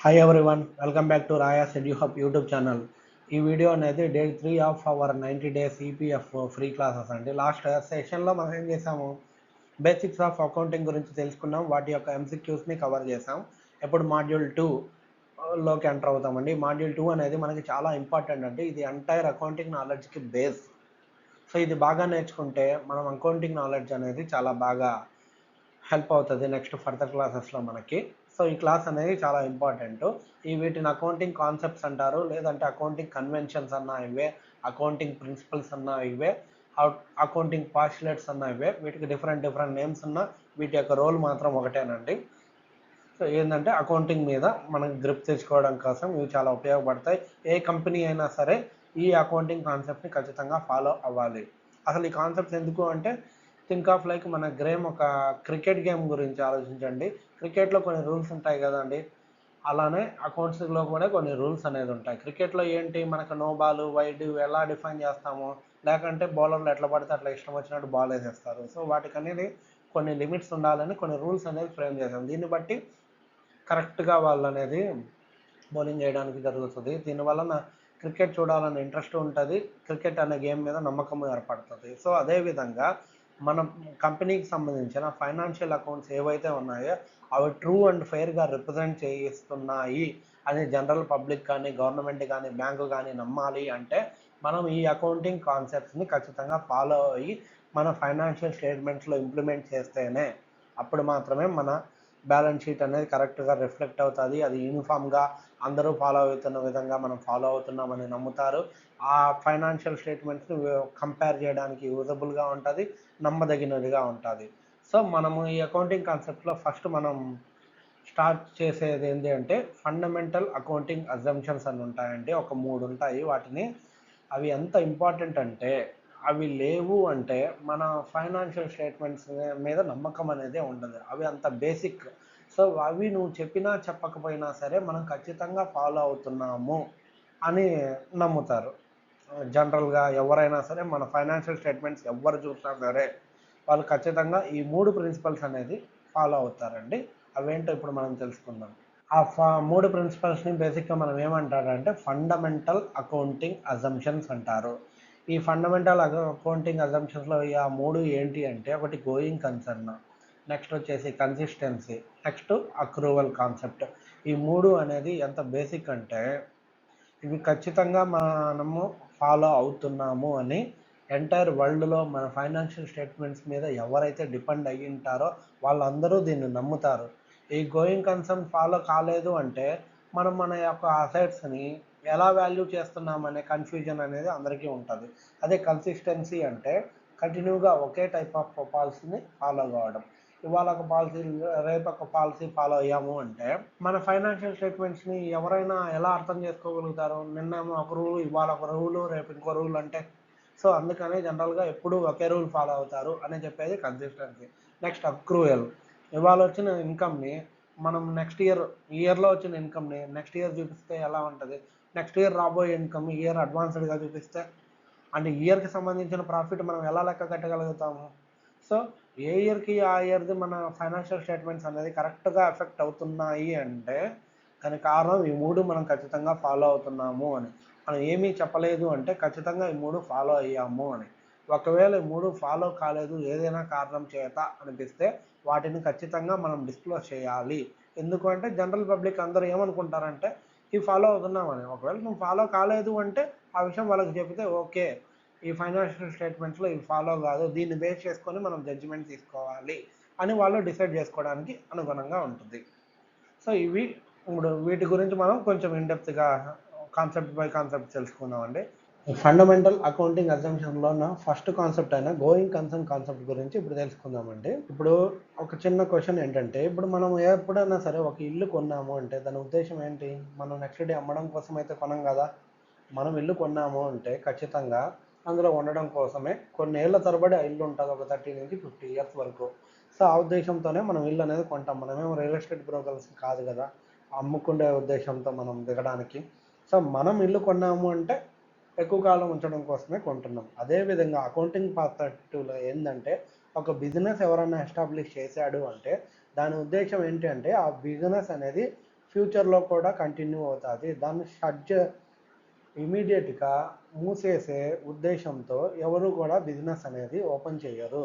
Hi everyone, welcome back to రాయాస్ eduhub YouTube channel. ఈ video అనేది day 3 of our 90 days EPF free classes అండి. Last సెషన్లో మనం ఏం చేసాము, బేసిక్స్ ఆఫ్ అకౌంటింగ్ గురించి తెలుసుకున్నాం, వాటి యొక్క ఎంసీక్యూస్ని కవర్ చేసాం. ఇప్పుడు మాడ్యూల్ 2లోకి ఎంటర్ అవుతామండి. మాడ్యూల్ 2 అనేది మనకి చాలా ఇంపార్టెంట్ అండి. ఇది ఎంటైర్ అకౌంటింగ్ నాలెడ్జ్కి బేస్. సో ఇది బాగా నేర్చుకుంటే మనం అకౌంటింగ్ నాలెడ్జ్ అనేది చాలా బాగా హెల్ప్ అవుతుంది నెక్స్ట్ ఫర్దర్ క్లాసెస్లో మనకి. సో ఈ క్లాస్ అనేది చాలా ఇంపార్టెంట్. వీటిని అకౌంటింగ్ కాన్సెప్ట్స్ అంటారు, లేదంటే అకౌంటింగ్ కన్వెన్షన్స్ అన్నా ఇవే, అకౌంటింగ్ ప్రిన్సిపల్స్ అన్నా ఇవే, అకౌంటింగ్ పాస్టులేట్స్ అన్నా ఇవే. వీటికి డిఫరెంట్ నేమ్స్ ఉన్నా వీటి యొక్క రోల్ మాత్రం ఒకటేనండి. సో ఏంటంటే అకౌంటింగ్ మీద మనకు గ్రిప్ తెచ్చుకోవడం కోసం ఇవి చాలా ఉపయోగపడతాయి. ఏ కంపెనీ అయినా సరే ఈ అకౌంటింగ్ కాన్సెప్ట్ని ఖచ్చితంగా ఫాలో అవ్వాలి. అసలు ఈ కాన్సెప్ట్స్ ఎందుకు అంటే, థింక్ ఆఫ్ లైక్ మన ఒక క్రికెట్ గేమ్ గురించి ఆలోచించండి. క్రికెట్లో కొన్ని రూల్స్ ఉంటాయి కదండి, అలానే అకౌంట్స్లో కూడా కొన్ని రూల్స్ అనేది ఉంటాయి. క్రికెట్లో ఏంటి, మనకు నో బాల్ వైడ్ ఎలా డిఫైన్ చేస్తాము, లేకంటే బౌలర్లు ఎట్లా పడితే అట్లా ఇష్టం వచ్చినట్టు బాల్ వేసేస్తారు. సో వాటికి అనేది కొన్ని లిమిట్స్ ఉండాలని కొన్ని రూల్స్ అనేది ఫ్రేమ్ చేశాం. దీన్ని బట్టి కరెక్ట్గా వాళ్ళు అనేది బౌలింగ్ చేయడానికి జరుగుతుంది. దీనివలన క్రికెట్ చూడాలనే ఇంట్రెస్ట్ ఉంటుంది, క్రికెట్ అనే గేమ్ మీద నమ్మకం ఏర్పడుతుంది. సో అదేవిధంగా మన కంపెనీకి సంబంధించిన ఫైనాన్షియల్ అకౌంట్స్ ఏవైతే ఉన్నాయో అవి ట్రూ అండ్ ఫెయిర్గా రిప్రజెంట్ చేయిస్తున్నాయి అని జనరల్ పబ్లిక్ కానీ, గవర్నమెంట్ కానీ, బ్యాంకు కానీ నమ్మాలి అంటే మనం ఈ అకౌంటింగ్ కాన్సెప్ట్స్ని ఖచ్చితంగా ఫాలో అయ్యి మన ఫైనాన్షియల్ స్టేట్మెంట్స్లో ఇంప్లిమెంట్ చేస్తేనే అప్పుడు మాత్రమే మన బ్యాలెన్స్ షీట్ అనేది కరెక్ట్గా రిఫ్లెక్ట్ అవుతుంది. అది యూనిఫామ్గా అందరూ ఫాలో అవుతున్న విధంగా మనం ఫాలో అవుతున్నామని నమ్ముతారు. ఆ ఫైనాన్షియల్ స్టేట్మెంట్స్ని కంపేర్ చేయడానికి యూజబుల్గా ఉంటుంది, నమ్మదగినదిగా ఉంటుంది. సో మనము ఈ అకౌంటింగ్ కాన్సెప్ట్లో ఫస్ట్ మనం స్టార్ట్ చేసేది ఏంటి అంటే, ఫండమెంటల్ అకౌంటింగ్ అజంప్షన్స్ అని ఉంటాయండి. ఒక 3 ఉంటాయి. వాటిని అవి ఎంత ఇంపార్టెంట్ అంటే, అవి లేవు అంటే మన ఫైనాన్షియల్ స్టేట్మెంట్స్ మీద నమ్మకం అనేది ఉండదు. అవి అంత బేసిక్. సో అవి నువ్వు చెప్పినా చెప్పకపోయినా సరే మనం ఖచ్చితంగా ఫాలో అవుతున్నాము అని నమ్ముతారు. జనరల్గా ఎవరైనా సరే మన ఫైనాన్షియల్ స్టేట్మెంట్స్ ఎవరు చూసినా సరే వాళ్ళు ఖచ్చితంగా ఈ 3 ప్రిన్సిపల్స్ అనేది ఫాలో అవుతారండి. అవేంటో ఇప్పుడు మనం తెలుసుకుందాం. ఆ 3 ప్రిన్సిపల్స్ని బేసిక్గా మనం ఏమంటారంటే ఫండమెంటల్ అకౌంటింగ్ అజంప్షన్స్ అంటారు. ఈ ఫండమెంటల్ అకౌంటింగ్ అజంప్షన్స్లో ఆ 3 ఏంటి అంటే, ఒకటి గోయింగ్ కన్సర్న్, నెక్స్ట్ వచ్చేసి కన్సిస్టెన్సీ, నెక్స్ట్ అక్రూవల్ కాన్సెప్ట్. ఈ 3 అనేది ఎంత బేసిక్ అంటే ఇవి ఖచ్చితంగా మనము ఫాలో అవుతున్నాము అని ఎంటైర్ వరల్డ్లో మన ఫైనాన్షియల్ స్టేట్మెంట్స్ మీద ఎవరైతే డిపెండ్ అయ్యి ఉంటారో వాళ్ళందరూ దీన్ని నమ్ముతారు. ఈ గోయింగ్ కన్సర్న్ ఫాలో కాలేదు అంటే మనం మన యొక్క అసెట్స్ని ఎలా వాల్యూ చేస్తున్నామనే కన్ఫ్యూజన్ అనేది అందరికీ ఉంటుంది. అదే కన్సిస్టెన్సీ అంటే కంటిన్యూగా ఒకే టైప్ ఆఫ్ పాలసీని ఫాలో కావడం. ఇవాళ ఒక పాలసీ, రేపు ఒక పాలసీ ఫాలో అయ్యాము అంటే మన ఫైనాన్షియల్ స్టేట్మెంట్స్ని ఎవరైనా ఎలా అర్థం చేసుకోగలుగుతారు? నిన్నేమో ఒక రూల్, ఇవాళ ఒక రూలు, రేపు ఇంకో రూల్ అంటే. సో అందుకని జనరల్గా ఎప్పుడూ ఒకే రూల్ ఫాలో అవుతారు అని చెప్పేది కన్సిస్టెన్సీ. Next accrual. ఇవాళ వచ్చిన ఇన్కమ్ని మనం ఇయర్లో వచ్చిన ఇన్కమ్ని నెక్స్ట్ ఇయర్ చూపిస్తే ఎలా ఉంటుంది? నెక్స్ట్ ఇయర్ రాబోయే ఇన్కమ్ ఇయర్ అడ్వాన్స్డ్గా చూపిస్తే అంటే ఇయర్కి సంబంధించిన ప్రాఫిట్ మనం ఎలా లెక్క కట్టగలుగుతాము? సో ఏ ఇయర్కి ఆ ఇయర్ది మన ఫైనాన్షియల్ స్టేట్మెంట్స్ అనేది కరెక్ట్గా ఎఫెక్ట్ అవుతున్నాయి అంటే దానికి కారణం ఈ 3 మనం ఖచ్చితంగా ఫాలో అవుతున్నాము అని. మనం ఏమీ చెప్పలేదు అంటే ఖచ్చితంగా ఈ 3 ఫాలో అయ్యాము అని. ఒకవేళ ఈ 3 ఫాలో కాలేదు ఏదైనా కారణం చేత అనిపిస్తే వాటిని ఖచ్చితంగా మనం డిస్క్లోజ్ చేయాలి. ఎందుకంటే జనరల్ పబ్లిక్ అందరూ ఏమనుకుంటారంటే ఇవి ఫాలో అవుతున్నామని. ఒకవేళ నువ్వు ఫాలో కాలేదు అంటే ఆ విషయం వాళ్ళకి చెబితే ఓకే, ఈ ఫైనాన్షియల్ స్టేట్మెంట్స్లో ఇవి ఫాలో కాదు, దీన్ని బేస్ చేసుకొని మనం జడ్జిమెంట్ తీసుకోవాలి అని వాళ్ళు డిసైడ్ చేసుకోవడానికి అనుగుణంగా ఉంటుంది. సో ఇప్పుడు వీటి గురించి మనం కొంచెం ఇన్డెప్త్గా కాన్సెప్ట్ బై కాన్సెప్ట్ తెలుసుకుందామండి. ఫండమెంటల్ అకౌంటింగ్ అజంప్షన్లో ఉన్న ఫస్ట్ కాన్సెప్ట్ అయిన గోయింగ్ కన్సర్న్ కాన్సెప్ట్ గురించి ఇప్పుడు తెలుసుకుందామండి. ఇప్పుడు ఒక చిన్న క్వశ్చన్ ఏంటంటే, ఇప్పుడు మనం ఎప్పుడైనా సరే ఒక ఇల్లు కొన్నాము అంటే దాని ఉద్దేశం ఏంటి? మనం నెక్స్ట్ డే అమ్మడం కోసం అయితే కొనం కదా. మనం ఇల్లు కొన్నాము అంటే ఖచ్చితంగా అందులో ఉండడం కోసమే కొన్ని ఏళ్ల తరబడి ఆ ఇల్లు ఉంటుంది, ఒక 30 నుంచి 50 ఇయర్స్ వరకు. సో ఆ ఉద్దేశంతోనే మనం ఇల్లు అనేది కొంటాం. మనమేమో రియల్ ఎస్టేట్ బ్రోకర్స్ కాదు కదా అమ్ముకుండే ఉద్దేశంతో మనం దిగడానికి. సో మనం ఇల్లు కొన్నాము అంటే ఎక్కువ కాలం ఉంచడం కోసమే కొంటున్నాం. అదేవిధంగా అకౌంటింగ్ పర్స్పెక్టివ్లో ఏంటంటే, ఒక బిజినెస్ ఎవరైనా ఎస్టాబ్లిష్ చేశాడు అంటే దాని ఉద్దేశం ఏంటి అంటే ఆ బిజినెస్ అనేది ఫ్యూచర్లో కూడా కంటిన్యూ అవుతుంది. దాన్ని ఇమీడియట్గా మూసేసే ఉద్దేశంతో ఎవరు కూడా బిజినెస్ అనేది ఓపెన్ చేయరు.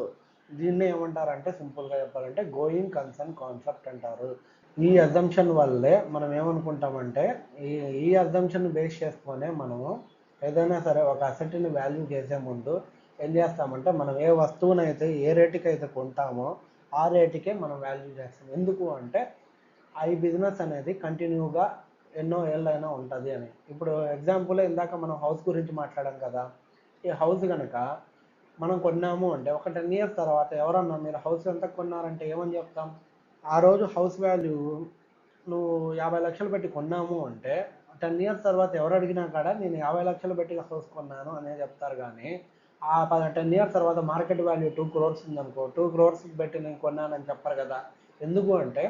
దీన్ని ఏమంటారంటే సింపుల్గా చెప్పాలంటే గోయింగ్ కన్సర్న్ కాన్సెప్ట్ అంటారు. ఈ అజంప్షన్ వల్లే మనం ఏమనుకుంటామంటే ఈ అజంప్షన్ బేస్ చేసుకునే మనము ఏదైనా సరే ఒక అసెట్ని వాల్యూ చేసే ముందు ఏం చేస్తామంటే మనం ఏ వస్తువునైతే ఏ రేటుకి అయితే కొంటామో ఆ రేటుకే మనం వాల్యూ చేస్తాం. ఎందుకు అంటే ఈ బిజినెస్ అనేది కంటిన్యూగా ఎన్నో ఏళ్ళైనా ఉంటుంది అని. ఇప్పుడు ఎగ్జాంపుల్ ఇందాక మనం హౌస్ గురించి మాట్లాడాం కదా. ఈ హౌస్ కనుక మనం కొన్నాము అంటే ఒక 10 years తర్వాత ఎవరన్నా మీరు హౌస్ ఎంత కొన్నారంటే ఏమని చెప్తాం? ఆ రోజు హౌస్ వాల్యూ నువ్వు 50 లక్షలు పెట్టి కొన్నాము అంటే 10 years తర్వాత ఎవరు అడిగినా కాడ నేను 50 లక్షలు పెట్టి హౌస్ కొన్నాను అనే చెప్తారు. కానీ ఆ 10 years తర్వాత మార్కెట్ వాల్యూ 2 crores ఉందనుకో, 2 crores పెట్టి నేను కొన్నానని చెప్పరు కదా. ఎందుకు అంటే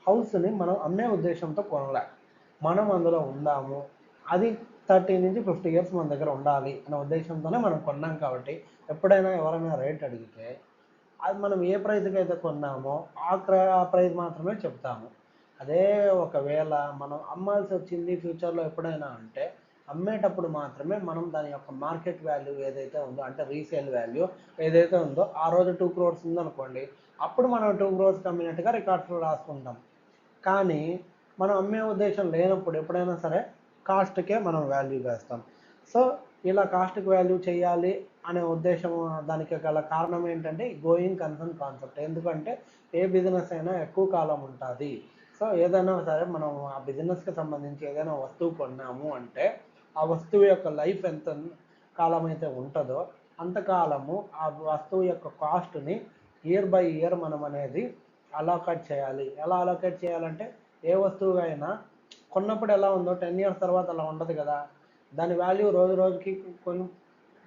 హౌస్ని మనం అమ్మే ఉద్దేశంతో కొనలే, మనం అందులో ఉందాము, అది 30 నుంచి 50 years మన దగ్గర ఉండాలి అనే ఉద్దేశంతోనే మనం కొన్నాం. కాబట్టి ఎప్పుడైనా ఎవరైనా రేట్ అడిగితే అది మనం ఏ ప్రైస్కి అయితే కొన్నామో ఆ ప్రైస్ మాత్రమే చెప్తాము. అదే ఒకవేళ మనం అమ్మాల్సి వచ్చింది ఫ్యూచర్లో ఎప్పుడైనా అంటే అమ్మేటప్పుడు మాత్రమే మనం దాని యొక్క మార్కెట్ వాల్యూ ఏదైతే ఉందో అంటే రీసేల్ వాల్యూ ఏదైతే ఉందో ఆ రోజు 2 crores ఉందనుకోండి, అప్పుడు మనం 2 crores అమ్మినట్టుగా రికార్డ్స్లో రాసుకుంటాం. కానీ మనం అమ్మే ఉద్దేశం లేనప్పుడు ఎప్పుడైనా సరే కాస్ట్కే మనం వాల్యూ వేస్తాం. సో ఇలా కాస్ట్కి వాల్యూ చేయాలి అనే ఉద్దేశం దానికి గల కారణం ఏంటంటే గోయింగ్ కన్సర్న్ కాన్సెప్ట్. ఎందుకంటే ఏ బిజినెస్ అయినా ఎక్కువ కాలం ఉంటుంది. సో ఏదైనా సరే మనం ఆ బిజినెస్కి సంబంధించి ఏదైనా వస్తువు కొన్నాము అంటే ఆ వస్తువు యొక్క లైఫ్ ఎంత కాలం అయితే ఉంటుందో అంతకాలము ఆ వస్తువు యొక్క కాస్ట్ని ఇయర్ బై ఇయర్ మనం అనేది అలోకేట్ చేయాలి. ఎలా అలోకేట్ చేయాలంటే ఏ వస్తువు అయినా కొన్నప్పుడు ఎలా ఉందో 10 years తర్వాత అలా ఉండదు కదా. దాని వాల్యూ రోజు రోజుకి కొన్ని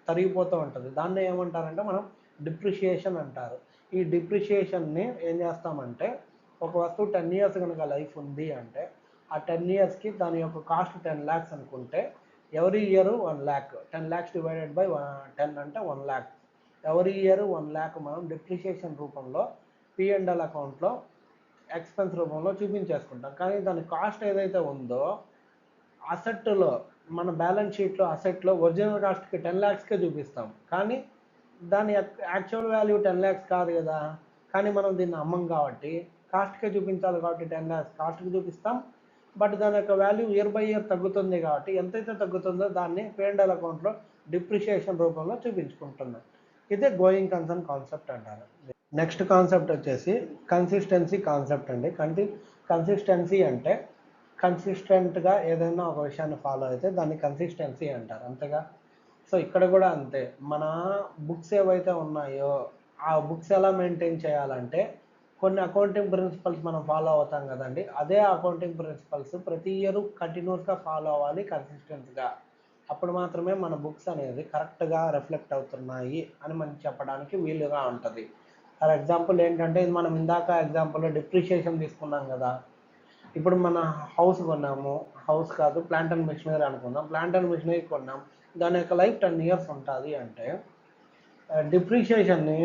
తరిగిపోతూ ఉంటుంది. దాన్ని ఏమంటారంటే మనం డిప్రిషియేషన్ అంటారు. ఈ డిప్రిషియేషన్ని ఏం చేస్తామంటే ఒక వస్తువు 10 years కనుక లైఫ్ ఉంది అంటే ఆ 10 yearsకి దాని యొక్క కాస్ట్ 10 lakhs అనుకుంటే every year 1 lakh, 10 lakhs divided by 10 అంటే 1 lakh. ఎవరీ ఇయర్ 1 lakh మనం డిప్రిషియేషన్ రూపంలో P&L అకౌంట్లో ఎక్స్పెన్స్ రూపంలో చూపించేసుకుంటాం. కానీ దాని కాస్ట్ ఏదైతే ఉందో అసెట్లో మన బ్యాలెన్స్ షీట్లో అసెట్లో ఒరిజినల్ కాస్ట్కి 10 lakhsకే చూపిస్తాం. కానీ దాని యాక్చువల్ వాల్యూ 10 lakhs కాదు కదా. కానీ మనం దీన్ని అమ్మం కాబట్టి కాస్ట్కే చూపించాలి కాబట్టి 10 lakhs కాస్ట్కి చూపిస్తాం. బట్ దాని యొక్క వాల్యూ ఇయర్ బై ఇయర్ తగ్గుతుంది కాబట్టి ఎంతైతే తగ్గుతుందో దాన్ని P&L అకౌంట్లో డిప్రిషియేషన్ రూపంలో చూపించుకుంటున్నాం. ఇదే గోయింగ్ కన్సర్న్ కాన్సెప్ట్ అంటారు. నెక్స్ట్ కాన్సెప్ట్ వచ్చేసి కన్సిస్టెన్సీ కాన్సెప్ట్ అండి. కన్సిస్టెన్సీ అంటే కన్సిస్టెంట్గా ఏదైనా ఒక విషయాన్ని ఫాలో అయితే దాన్ని కన్సిస్టెన్సీ అంటారు, అంతేగా. సో ఇక్కడ కూడా అంతే. మన బుక్స్ ఏవైతే ఉన్నాయో ఆ బుక్స్ ఎలా మెయింటైన్ చేయాలంటే కొన్ని అకౌంటింగ్ ప్రిన్సిపల్స్ మనం ఫాలో అవుతాం కదండి. అదే అకౌంటింగ్ ప్రిన్సిపల్స్ ప్రతి ఇయర్ కంటిన్యూస్గా ఫాలో అవ్వాలి కన్సిస్టెంట్గా. అప్పుడు మాత్రమే మన బుక్స్ అనేది కరెక్ట్గా రిఫ్లెక్ట్ అవుతున్నాయి అని మనం చెప్పడానికి వీలుగా ఉంటుంది. ఫర్ ఎగ్జాంపుల్ ఏంటంటే ఇది మనం ఇందాక ఎగ్జాంపుల్లో డిప్రిషియేషన్ తీసుకున్నాం కదా. ఇప్పుడు మన హౌస్ కొన్నాము, హౌస్ కాదు ప్లాంట్ అండ్ మిషనరీ అనుకుందాం. ప్లాంట్ అండ్ మిషనరీ కొన్నాం, దాని యొక్క లైఫ్ 10 years ఉంటుంది అంటే డిప్రిషియేషన్ని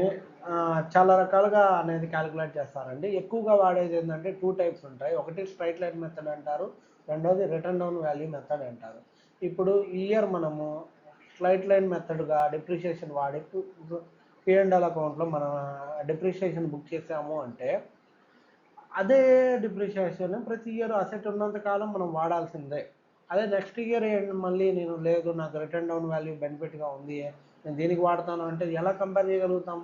చాలా రకాలుగా అనేది క్యాలిక్యులేట్ చేస్తారండి. ఎక్కువగా వాడేది ఏంటంటే 2 types ఉంటాయి. ఒకటి స్ట్రైట్ లైన్ మెథడ్ అంటారు, రెండోది రిటర్న్ డౌన్ వాల్యూ మెథడ్ అంటారు. ఇప్పుడు ఈ ఇయర్ మనము స్ట్రైట్ లైన్ మెథడ్గా డిప్రిషియేషన్ వాడి P&L అకౌంట్లో మనం డిప్రిషియేషన్ బుక్ చేసాము అంటే అదే డిప్రిషియేషన్ ప్రతి ఇయర్ అసెట్ ఉన్నంత కాలం మనం వాడాల్సిందే. అదే నెక్స్ట్ ఇయర్ మళ్ళీ నేను లేదు నాకు రిటర్న్ డౌన్ వాల్యూ బెనిఫిట్గా ఉంది నేను దీనికి వాడతాను అంటే ఎలా కంపేర్ చేయగలుగుతాం?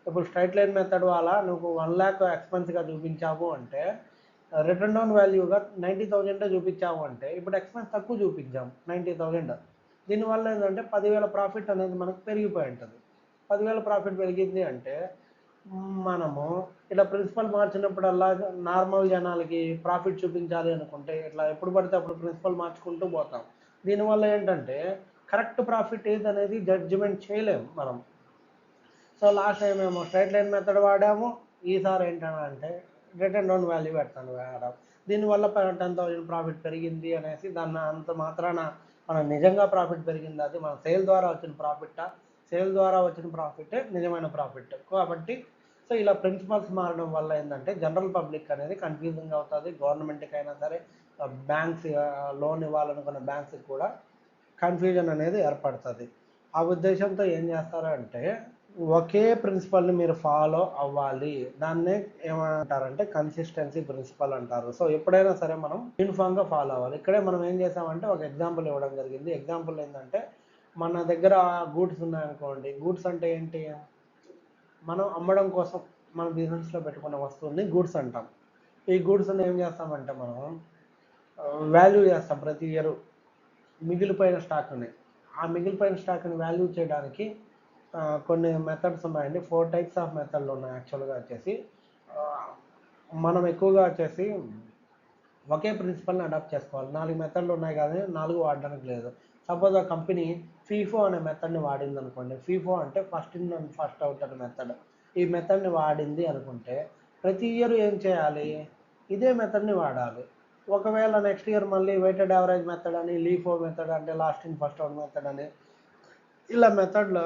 ఇప్పుడు స్ట్రైట్ లైన్ మెథడ్ వల్ల నువ్వు 1 lakh ఎక్స్పెన్స్గా చూపించావు అంటే రిటర్న్ డౌన్ వాల్యూగా 90,000 చూపించావు అంటే ఇప్పుడు ఎక్స్పెన్స్ తక్కువ చూపించాం 90,000. దీనివల్ల ఏంటంటే 10,000 ప్రాఫిట్ అనేది మనకు పెరిగిపోయి ఉంటుంది. 10,000 ప్రాఫిట్ పెరిగింది అంటే మనము ఇలా ప్రిన్సిపల్ మార్చినప్పుడల్లా నార్మల్ జనాలకి ప్రాఫిట్ చూపించాలి అనుకుంటే ఇట్లా ఎప్పుడు పడితే అప్పుడు ప్రిన్సిపల్ మార్చుకుంటూ పోతాం. దీనివల్ల ఏంటంటే కరెక్ట్ ప్రాఫిట్ ఏది అనేది జడ్జిమెంట్ చేయలేము మనం. సో లాస్ట్ టైం మేము స్ట్రైట్ లైన్ మెథడ్ వాడాము, ఈసారి ఏంటంటే రిటర్న్ డౌన్ వాల్యూ పెడతాను వాడాం. దీనివల్ల 10,000 ప్రాఫిట్ పెరిగింది అనేసి దాన్ని అంత మాత్రాన మనం నిజంగా ప్రాఫిట్ పెరిగింది అది మన సేల్ ద్వారా వచ్చిన ప్రాఫిట్టా? సేల్ ద్వారా వచ్చిన ప్రాఫిటే నిజమైన ప్రాఫిట్ కాబట్టి. సో ఇలా ప్రిన్సిపల్స్ మారడం వల్ల ఏంటంటే జనరల్ పబ్లిక్ అనేది కన్ఫ్యూజింగ్ అవుతుంది. గవర్నమెంట్కి అయినా సరే బ్యాంక్స్ లోన్ ఇవ్వాలనుకున్న బ్యాంక్స్కి కూడా కన్ఫ్యూజన్ అనేది ఏర్పడుతుంది. ఆ ఉద్దేశంతో ఏం చేస్తారంటే ఒకే ప్రిన్సిపల్ని మీరు ఫాలో అవ్వాలి. దాన్నే ఏమంటారంటే కన్సిస్టెన్సీ ప్రిన్సిపల్ అంటారు. సో ఎప్పుడైనా సరే మనం యూనిఫామ్గా ఫాలో అవ్వాలి. ఇక్కడే మనం ఏం చేసామంటే ఒక ఎగ్జాంపుల్ ఇవ్వడం జరిగింది. ఎగ్జాంపుల్ ఏంటంటే మన దగ్గర గూడ్స్ ఉన్నాయనుకోండి. గూడ్స్ అంటే ఏంటి? మనం అమ్మడం కోసం మన బిజినెస్లో పెట్టుకున్న వస్తువుని గూడ్స్ అంటాం. ఈ గూడ్స్ని ఏం చేస్తామంటే మనం వాల్యూ చేస్తాం ప్రతి ఇయర్ మిగిలిపోయిన స్టాక్ని. ఆ మిగిలిపోయిన స్టాక్ని వాల్యూ చేయడానికి కొన్ని మెథడ్స్ ఉన్నాయండి. 4 టైప్స్ ఆఫ్ మెథడ్లు ఉన్నాయి యాక్చువల్గా వచ్చేసి. మనం ఎక్కువగా వచ్చేసి ఒకే ప్రిన్సిపల్ని అడాప్ట్ చేసుకోవాలి. 4 మెథడ్లు ఉన్నాయి కానీ 4 వాడడానికి లేదు. సపోజ్ ఆ కంపెనీ ఫీఫో అనే మెథడ్ని వాడింది అనుకోండి. ఫీఫో అంటే first in and first out అనే మెథడ్. ఈ మెథడ్ని వాడింది అనుకుంటే ప్రతి ఇయర్ ఏం చేయాలి? ఇదే మెథడ్ని వాడాలి. ఒకవేళ నెక్స్ట్ ఇయర్ మళ్ళీ వెయిటెడ్ యావరేజ్ మెథడ్ అని, లీఫో మెథడ్ అంటే last in first out method అని ఇలా మెథడ్లు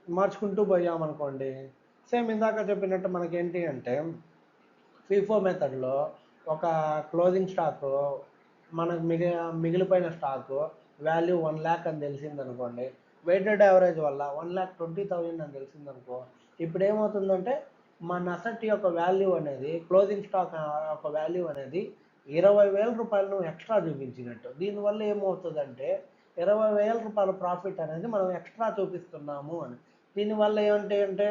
మార్చుకుంటూ పోయామనుకోండి, సేమ్ ఇందాక చెప్పినట్టు మనకేంటి అంటే ఫీఫో మెథడ్లో ఒక క్లోజింగ్ స్టాకు మనకు మిగిలిపోయిన స్టాకు వాల్యూ 1 lakh అని తెలిసిందనుకోండి. వెయిటెడ్ యావరేజ్ వల్ల 1,20,000 అని తెలిసిందనుకో, ఇప్పుడు ఏమవుతుందంటే మన అసెట్ యొక్క వాల్యూ అనేది క్లోజింగ్ స్టాక్ యొక్క వాల్యూ అనేది 20,000 రూపాయలు ఎక్స్ట్రా చూపించినట్టు. దీనివల్ల ఏమవుతుందంటే 20,000 రూపాయల ప్రాఫిట్ అనేది మనం ఎక్స్ట్రా చూపిస్తున్నాము అని. దీనివల్ల ఏమంటే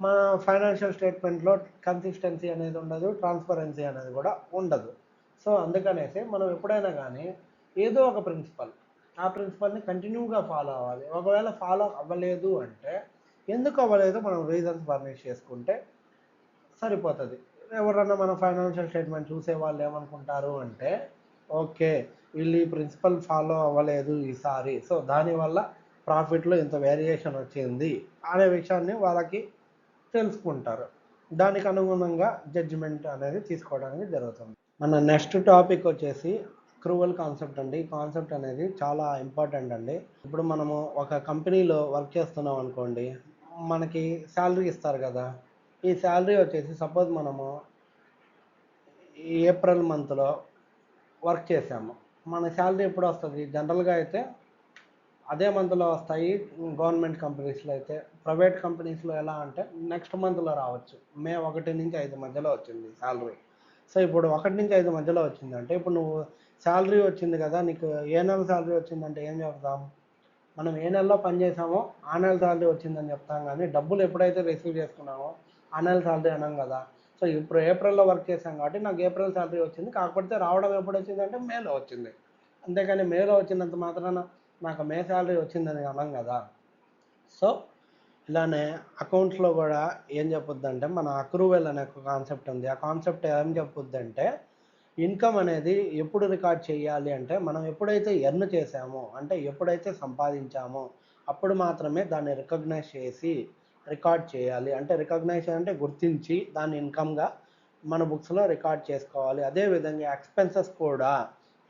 మన ఫైనాన్షియల్ స్టేట్మెంట్లో కన్సిస్టెన్సీ అనేది ఉండదు, ట్రాన్స్పరెన్సీ అనేది కూడా ఉండదు. సో అందుకనేసి మనం ఎప్పుడైనా కానీ ఏదో ఒక ప్రిన్సిపల్, ఆ ప్రిన్సిపల్ని కంటిన్యూగా ఫాలో అవ్వాలి. ఒకవేళ ఫాలో అవ్వలేదు అంటే ఎందుకు అవ్వలేదు మనం రీజన్స్ ఫర్నిష్ చేసుకుంటే సరిపోతుంది. ఎవరన్నా మన ఫైనాన్షియల్ స్టేట్మెంట్ చూసే వాళ్ళు ఏమనుకుంటారు అంటే ఓకే వీళ్ళు ఈ ప్రిన్సిపల్ ఫాలో అవ్వలేదు ఈసారి, సో దానివల్ల ప్రాఫిట్లో ఇంత వేరియేషన్ వచ్చింది అనే విషయాన్ని వాళ్ళకి తెలుసుకుంటారు. దానికి అనుగుణంగా జడ్జిమెంట్ అనేది తీసుకోవడానికి జరుగుతుంది. మన నెక్స్ట్ టాపిక్ వచ్చేసి అక్రూవల్ కాన్సెప్ట్ అండి. ఈ కాన్సెప్ట్ అనేది చాలా ఇంపార్టెంట్ అండి. ఇప్పుడు మనము ఒక కంపెనీలో వర్క్ చేస్తున్నాం అనుకోండి, మనకి శాలరీ ఇస్తారు కదా. ఈ శాలరీ వచ్చేసి సపోజ్ మనము ఏప్రిల్ మంత్లో వర్క్ చేసాము, మన శాలరీ ఎప్పుడు వస్తుంది? జనరల్గా అయితే అదే మంత్లో వస్తాయి. గవర్నమెంట్ కంపెనీస్లో అయితే. ప్రైవేట్ కంపెనీస్లో ఎలా అంటే నెక్స్ట్ మంత్లో రావచ్చు. మే 1 నుంచి 5 మధ్యలో వచ్చింది శాలరీ. సో ఇప్పుడు 1 నుంచి 5 మధ్యలో వచ్చిందంటే ఇప్పుడు నువ్వు శాలరీ వచ్చింది కదా, నీకు ఏ నెల శాలరీ వచ్చిందంటే ఏం చెప్తాం? మనం ఏ నెలలో పనిచేసామో ఆ నెల శాలరీ వచ్చిందని చెప్తాం, కానీ డబ్బులు ఎప్పుడైతే రిసీవ్ చేసుకున్నామో ఆ నెల శాలరీ అనం కదా. సో ఇప్పుడు ఏప్రిల్లో వర్క్ చేశాం కాబట్టి నాకు ఏప్రిల్ శాలరీ వచ్చింది, కాకపోతే రావడం ఎప్పుడు వచ్చిందంటే మేలో వచ్చింది. అంతేకాని మేలో వచ్చినంత మాత్రాన నాకు మే శాలరీ వచ్చిందని అనం కదా. సో ఇలానే అకౌంట్స్లో కూడా ఏం చెప్పుద్ది అంటే మన అక్రూవల్ అనే ఒక కాన్సెప్ట్ ఉంది. ఆ కాన్సెప్ట్ ఏం చెప్పుద్ది అంటే ఇన్కమ్ అనేది ఎప్పుడు రికార్డ్ చేయాలి అంటే మనం ఎప్పుడైతే ఎర్న్ చేసామో, అంటే ఎప్పుడైతే సంపాదించామో అప్పుడు మాత్రమే దాన్ని రికగ్నైజ్ చేసి రికార్డ్ చేయాలి. అంటే రికగ్నైజేషన్ అంటే గుర్తించి దాన్ని ఇన్కమ్గా మన బుక్స్లో రికార్డ్ చేసుకోవాలి. అదేవిధంగా ఎక్స్పెన్సెస్ కూడా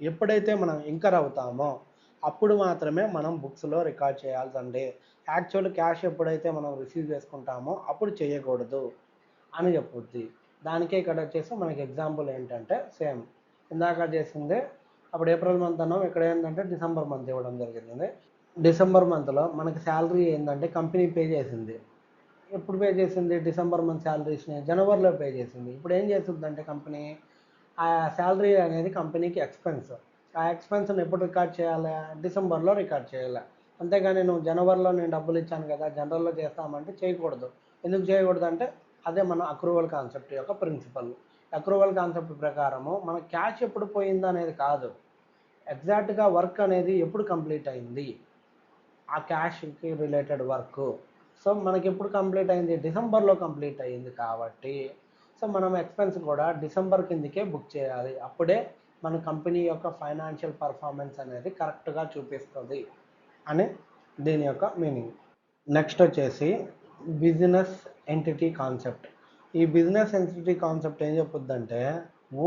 ఎప్పుడైతే మనం ఇంకర్ అవుతామో అప్పుడు మాత్రమే మనం బుక్స్లో రికార్డ్ చేయాల్సిందే. యాక్చువల్ క్యాష్ ఎప్పుడైతే మనం రిసీవ్ చేసుకుంటామో అప్పుడు చేయకూడదు అని చెప్పుద్ది. దానికే ఇక్కడ వచ్చేసి మనకి ఎగ్జాంపుల్ ఏంటంటే సేమ్ ఇందాక చేసిందే. అప్పుడు ఏప్రిల్ మంత్ అన్నాం, ఇక్కడ ఏంటంటే డిసెంబర్ మంత్ ఇవ్వడం జరిగింది. డిసెంబర్ మంత్లో మనకి శాలరీ ఏంటంటే కంపెనీ పే చేసింది. ఎప్పుడు పే చేసింది? డిసెంబర్ మంత్ శాలరీస్ని జనవరిలో పే చేసింది. ఇప్పుడు ఏం చేస్తుందంటే కంపెనీ ఆ శాలరీ అనేది కంపెనీకి ఎక్స్పెన్స్. ఆ ఎక్స్పెన్స్ని ఎప్పుడు రికార్డ్ చేయాలి? డిసెంబర్లో రికార్డ్ చేయాలి. అంతేగాని నువ్వు జనవరిలో నేను డబ్బులు ఇచ్చాను కదా జనరల్లో చేస్తామంటే చేయకూడదు. ఎందుకు చేయకూడదు అంటే అదే మన అక్రూవల్ కాన్సెప్ట్ యొక్క ప్రిన్సిపల్. అక్రూవల్ కాన్సెప్ట్ ప్రకారము మన క్యాష్ ఎప్పుడు పోయింది అనేది కాదు, ఎగ్జాక్ట్గా వర్క్ అనేది ఎప్పుడు కంప్లీట్ అయింది, ఆ క్యాష్కి రిలేటెడ్ వర్క్. సో మనకి ఎప్పుడు కంప్లీట్ అయింది? డిసెంబర్లో కంప్లీట్ అయ్యింది కాబట్టి సో మనం ఎక్స్పెన్స్ కూడా డిసెంబర్ కిందకే బుక్ చేయాలి. అప్పుడే మన కంపెనీ యొక్క ఫైనాన్షియల్ పర్ఫార్మెన్స్ అనేది కరెక్ట్గా చూపిస్తుంది అని దీని యొక్క మీనింగ్. నెక్స్ట్ వచ్చేసి బిజినెస్ ఎంటిటీ కాన్సెప్ట్. ఈ బిజినెస్ ఎంటిటీ కాన్సెప్ట్ ఏం చెప్పుద్దంటే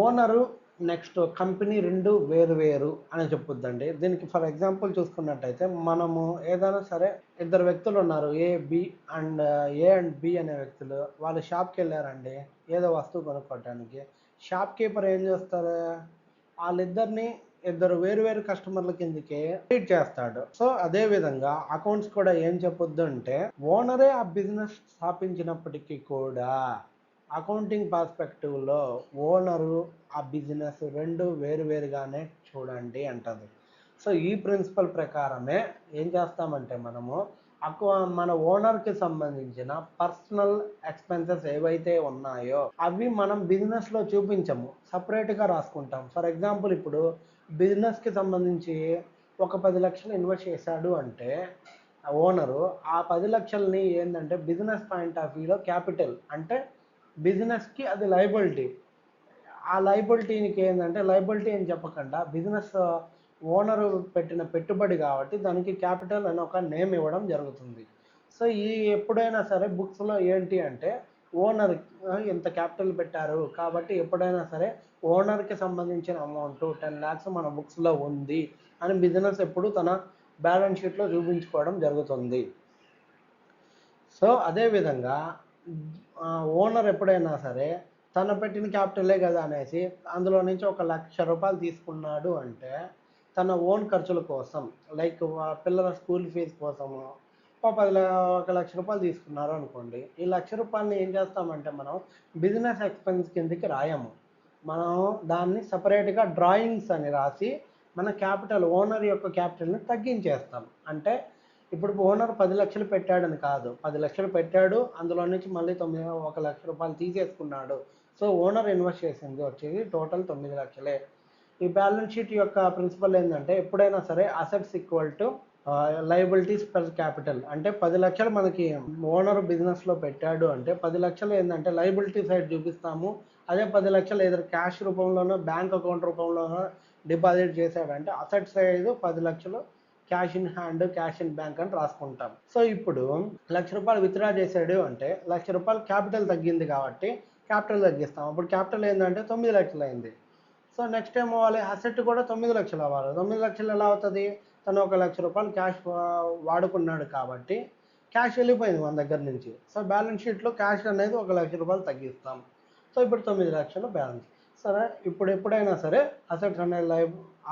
ఓనరు నెక్స్ట్ కంపెనీ రెండు వేరు వేరు అని చెప్పుద్దండి. దీనికి ఫర్ ఎగ్జాంపుల్ చూసుకున్నట్టయితే మనము ఏదైనా సరే ఇద్దరు వ్యక్తులు ఉన్నారు, ఏ అండ్ బి అనే వ్యక్తులు. వాళ్ళు షాప్కి వెళ్ళారండి ఏదో వస్తువు కొనుక్కోవడానికి. షాప్ కీపర్ ఏం చేస్తారు? వాళ్ళిద్దరిని ఇద్దరు వేరు వేరు కస్టమర్ల కిందకే ట్రీట్ చేస్తాడు. సో అదే విధంగా అకౌంట్స్ కూడా ఏం చెప్పొద్దు అంటే, ఓనరే ఆ బిజినెస్ స్థాపించినప్పటికీ కూడా అకౌంటింగ్ పర్స్పెక్టివ్లో ఓనరు ఆ బిజినెస్ రెండు వేరు వేరుగానే చూడండి అంటది. సో ఈ ప్రిన్సిపల్ ప్రకారమే ఏం చేస్తామంటే మనము మన ఓనర్కి సంబంధించిన పర్సనల్ ఎక్స్పెన్సెస్ ఏవైతే ఉన్నాయో అవి మనం బిజినెస్లో చూపించము, సపరేట్గా రాసుకుంటాం. ఫర్ ఎగ్జాంపుల్ ఇప్పుడు బిజినెస్కి సంబంధించి ఒక 10 లక్షలు ఇన్వెస్ట్ చేశాడు అంటే ఓనరు ఆ 10 లక్షల్ని ఏంటంటే బిజినెస్ పాయింట్ ఆఫ్ వ్యూలో క్యాపిటల్ అంటే బిజినెస్కి అది లయబిలిటీ. ఆ లయబిలిటీకి ఏంటంటే లయబిలిటీ అని చెప్పకుండా బిజినెస్ ఓనరు పెట్టిన పెట్టుబడి కాబట్టి దానికి క్యాపిటల్ అని ఒక నేమ్ ఇవ్వడం జరుగుతుంది. సో ఈ ఎప్పుడైనా సరే బుక్స్లో ఏంటి అంటే ఓనర్ ఇంత క్యాపిటల్ పెట్టారు కాబట్టి ఎప్పుడైనా సరే ఓనర్కి సంబంధించిన అమౌంట్ 10 lakhs మన బుక్స్లో ఉంది అని బిజినెస్ ఎప్పుడు తన బ్యాలెన్స్ షీట్లో చూపించుకోవడం జరుగుతుంది. సో అదేవిధంగా ఓనర్ ఎప్పుడైనా సరే తన పెట్టిన క్యాపిటలే కదా అనేసి అందులో నుంచి 1,00,000 తీసుకున్నాడు అంటే తన ఓన్ ఖర్చుల కోసం, లైక్ పిల్లల స్కూల్ ఫీజు కోసము ₹1,00,000 తీసుకున్నారు అనుకోండి. ఈ ₹1,00,000 ఏం చేస్తామంటే మనం బిజినెస్ ఎక్స్పెన్స్ కిందకి రాయము. మనం దాన్ని సపరేట్గా డ్రాయింగ్స్ అని రాసి మన క్యాపిటల్ ఓనర్ యొక్క క్యాపిటల్ని తగ్గించేస్తాం. అంటే ఇప్పుడు ఓనర్ 10 లక్షలు పెట్టాడని కాదు, 10 లక్షలు పెట్టాడు, అందులో నుంచి మళ్ళీ 1,00,000 తీసేసుకున్నాడు. సో ఓనర్ ఇన్వెస్ట్ చేసింది వచ్చేసి టోటల్ 9 లక్షలే. ఈ బ్యాలెన్స్ షీట్ యొక్క ప్రిన్సిపల్ ఏంటంటే ఎప్పుడైనా సరే assets equal to liabilities plus capital. అంటే 10 లక్షలు మనకి ఓనర్ బిజినెస్లో పెట్టాడు అంటే 10 లక్షలు ఏంటంటే లయబిలిటీ సైడ్ చూపిస్తాము. అదే 10 లక్షలు ఏదైనా క్యాష్ రూపంలోనో బ్యాంక్ అకౌంట్ రూపంలోనో డిపాజిట్ చేశాడంటే అసెట్ సైడ్ 10 లక్షలు cash in hand, cash in bank అని రాసుకుంటాం. సో ఇప్పుడు ₹1,00,000 విత్డ్రా చేశాడు అంటే ₹1,00,000 క్యాపిటల్ తగ్గింది కాబట్టి క్యాపిటల్ తగ్గిస్తాం. అప్పుడు క్యాపిటల్ ఏంటంటే 9 లక్షలు అయింది. సో నెక్స్ట్ ఏం అవ్వాలి, అసెట్ కూడా 9 లక్షలు అవ్వాలి. 9 లక్షలు ఎలా అవుతుంది, తను ₹1,00,000 క్యాష్ వాడుకున్నాడు కాబట్టి క్యాష్ వెళ్ళిపోయింది మన దగ్గర నుంచి. సో బ్యాలెన్స్ షీట్లో క్యాష్ అనేది ₹1,00,000 తగ్గిస్తాం. సో ఇప్పుడు 9 లక్షలు బ్యాలెన్స్. సరే ఇప్పుడు ఎప్పుడైనా సరే అసెట్స్ అనే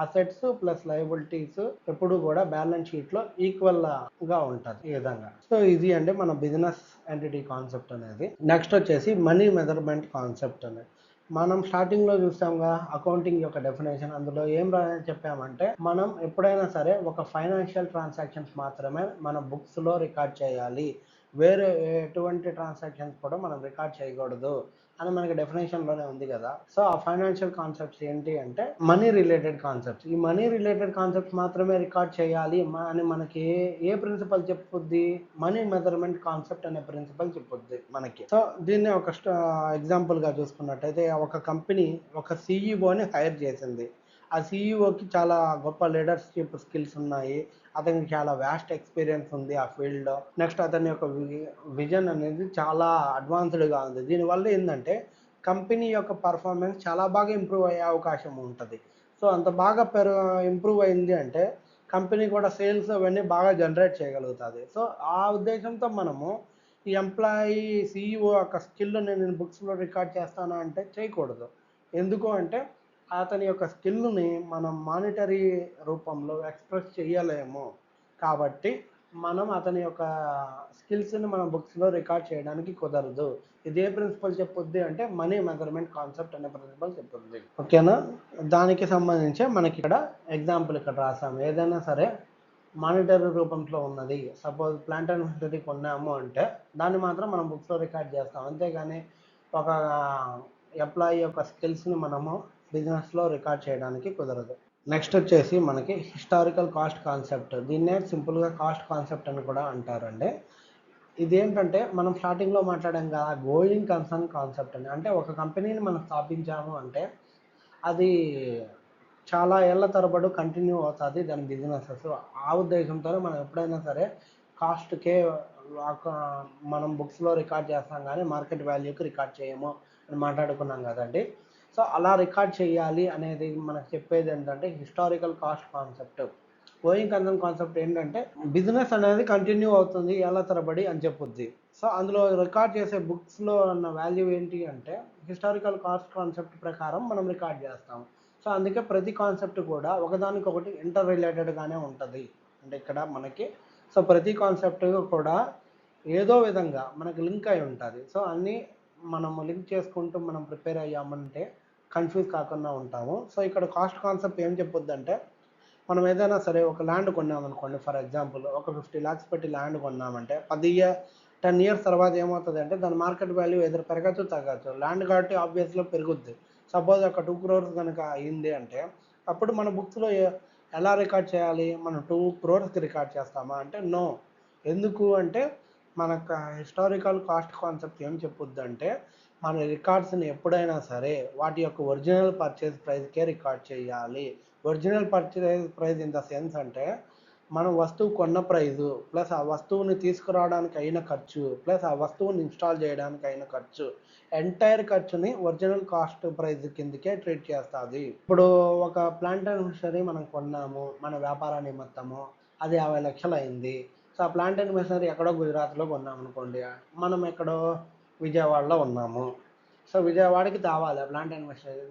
అసెట్స్ ప్లస్ లయబిలిటీస్ ఎప్పుడు కూడా బ్యాలెన్స్ షీట్లో ఈక్వల్గా ఉంటుంది ఈ విధంగా. సో ఇది అంటే మన బిజినెస్ ఎంటిటీ కాన్సెప్ట్ అనేది. నెక్స్ట్ వచ్చేసి మనీ మెజర్మెంట్ కాన్సెప్ట్ అనేది. మనం స్టార్టింగ్లో చూసాంగా అకౌంటింగ్ యొక్క డెఫినేషన్. అందులో ఏం చెప్పామంటే మనం ఎప్పుడైనా సరే ఒక ఫైనాన్షియల్ ట్రాన్సాక్షన్స్ మాత్రమే మన బుక్స్లో రికార్డ్ చేయాలి, వేరే ఎటువంటి ట్రాన్సాక్షన్స్ కూడా మనం రికార్డ్ చేయకూడదు అని మనకి డెఫినేషన్లోనే ఉంది కదా. సో ఆ ఫైనాన్షియల్ కాన్సెప్ట్స్ ఏంటి అంటే మనీ రిలేటెడ్ కాన్సెప్ట్స్. ఈ మనీ రిలేటెడ్ కాన్సెప్ట్స్ మాత్రమే రికార్డ్ చేయాలి అని మనకి ఏ ప్రిన్సిపల్ చెప్పుద్ది, మనీ మెజర్మెంట్ కాన్సెప్ట్ అనే ప్రిన్సిపల్ చెప్పుద్ది మనకి. సో దీన్ని ఒక ఎగ్జాంపుల్గా చూసుకున్నట్టయితే ఒక కంపెనీ ఒక సిఇఓని హైర్ చేసింది. ఆ సిఇఓకి చాలా గొప్ప లీడర్షిప్ స్కిల్స్ ఉన్నాయి, అతనికి చాలా వ్యాస్ట్ ఎక్స్పీరియన్స్ ఉంది ఆ ఫీల్డ్లో. నెక్స్ట్ అతని యొక్క విజన్ అనేది చాలా అడ్వాన్స్డ్గా ఉంది. దీనివల్ల ఏంటంటే కంపెనీ యొక్క పర్ఫార్మెన్స్ చాలా బాగా ఇంప్రూవ్ అయ్యే అవకాశం ఉంటుంది. సో అంత బాగా ఇంప్రూవ్ అయింది అంటే కంపెనీ కూడా సేల్స్ అవన్నీ బాగా జనరేట్ చేయగలుగుతుంది. సో ఆ ఉద్దేశంతో మనము ఈ ఎంప్లాయీ సిఇఓ యొక్క స్కిల్ నేను బుక్స్లో రికార్డ్ చేస్తాను అంటే చేయకూడదు. ఎందుకు అంటే అతని యొక్క స్కిల్ని మనం మానిటరీ రూపంలో ఎక్స్ప్రెస్ చేయలేము కాబట్టి మనం అతని యొక్క స్కిల్స్ని మన బుక్స్లో రికార్డ్ చేయడానికి కుదరదు. ఇదే ప్రిన్సిపల్ చెప్పుద్ది అంటే మనీ మెజర్మెంట్ కాన్సెప్ట్ అనే ప్రిన్సిపల్ చెప్పుద్ది. ఓకేనా, దానికి సంబంధించి మనకి ఇక్కడ ఎగ్జాంపుల్ ఇక్కడ రాసాము. ఏదైనా సరే మానిటరీ రూపంలో ఉన్నది, సపోజ్ ప్లాంట్ అండ్ మెషినరీ కొన్నాము అంటే దాన్ని మాత్రం మనం బుక్స్లో రికార్డ్ చేస్తాం. అంతేగాని ఒక ఎంప్లాయీ యొక్క స్కిల్స్ని మనము బిజినెస్లో రికార్డ్ చేయడానికి కుదరదు. నెక్స్ట్ వచ్చేసి మనకి హిస్టారికల్ కాస్ట్ కాన్సెప్ట్. దీన్నే సింపుల్గా కాస్ట్ కాన్సెప్ట్ అని కూడా అంటారండి. ఇదేంటంటే మనం స్టార్టింగ్లో మాట్లాడాం కదా గోయింగ్ కన్సర్న్ కాన్సెప్ట్ అని. అంటే ఒక కంపెనీని మనం స్థాపించాము అంటే అది చాలా ఏళ్ల తరబడి కంటిన్యూ అవుతుంది దాని బిజినెసెస్. ఆ ఉద్దేశంతోనే మనం ఎప్పుడైనా సరే కాస్ట్కే మనం బుక్స్లో రికార్డ్ చేస్తాం కానీ మార్కెట్ వాల్యూకి రికార్డ్ చేయము అని మాట్లాడుకున్నాం కదండి. సో అలా రికార్డ్ చేయాలి అనేది మనకు చెప్పేది ఏంటంటే historical cost concept. Going concern concept ఏంటంటే బిజినెస్ అనేది కంటిన్యూ అవుతుంది ఏళ్ల తరబడి అని చెప్పుద్ది. సో అందులో రికార్డ్ చేసే బుక్స్లో ఉన్న వాల్యూ ఏంటి అంటే హిస్టారికల్ కాస్ట్ కాన్సెప్ట్ ప్రకారం మనం రికార్డ్ చేస్తాం. సో అందుకే ప్రతి కాన్సెప్ట్ కూడా ఒకదానికొకటి ఇంటర్ రిలేటెడ్గానే ఉంటుంది. అంటే ఇక్కడ మనకి సో ప్రతి కాన్సెప్ట్ కూడా ఏదో విధంగా మనకి లింక్ అయి ఉంటుంది. సో అన్నీ మనం లింక్ చేసుకుంటూ మనం ప్రిపేర్ అయ్యామంటే కన్ఫ్యూజ్ కాకుండా ఉంటాము. సో ఇక్కడ కాస్ట్ కాన్సెప్ట్ ఏం చెప్పొద్దంటే, మనం ఏదైనా సరే ఒక ల్యాండ్ కొన్నామనుకోండి, ఫర్ ఎగ్జాంపుల్ ఒక 50 lakhs పెట్టి ల్యాండ్ కొన్నామంటే 10 years తర్వాత ఏమవుతుంది అంటే దాని మార్కెట్ వాల్యూ ఎదురు పెరగచ్చు తగ్గచ్చు. ల్యాండ్ కాబట్టి ఆబ్వియస్లో పెరుగుద్ది. సపోజ్ ఒక 2 crores కనుక అయింది అంటే అప్పుడు మన బుక్స్లో ఎలా రికార్డ్ చేయాలి? మనం 2 crores రికార్డ్ చేస్తామా అంటే నో. ఎందుకు అంటే మనకు హిస్టారికల్ కాస్ట్ కాన్సెప్ట్ ఏం చెప్పుద్దంటే, మన రికార్డ్స్ని ఎప్పుడైనా సరే వాటి యొక్క ఒరిజినల్ పర్చేజ్ ప్రైస్కే రికార్డ్ చేయాలి. Original purchase price in the sense అంటే మనం వస్తువు కొన్న ప్రైజు ప్లస్ ఆ వస్తువుని తీసుకురావడానికి అయిన ఖర్చు ప్లస్ ఆ వస్తువుని ఇన్స్టాల్ చేయడానికి అయిన ఖర్చు, ఎంటైర్ ఖర్చుని ఒరిజినల్ కాస్ట్ ప్రైస్ కిందకే ట్రీట్ చేస్తుంది. ఇప్పుడు ఒక ప్లాంట్ అండ్ మిషనరీ మనం కొన్నాము మన వ్యాపార నిమిత్తము, అది 50 లక్షలు అయింది. సో ఆ ప్లాంట్ అండ్ మిషనరీ ఎక్కడో గుజరాత్లో కొన్నాం అనుకోండి, మనం ఎక్కడో విజయవాడలో ఉన్నాము. సో విజయవాడకి తేవాలి ఆ ప్లాంట్ అండ్ మిషనరీ,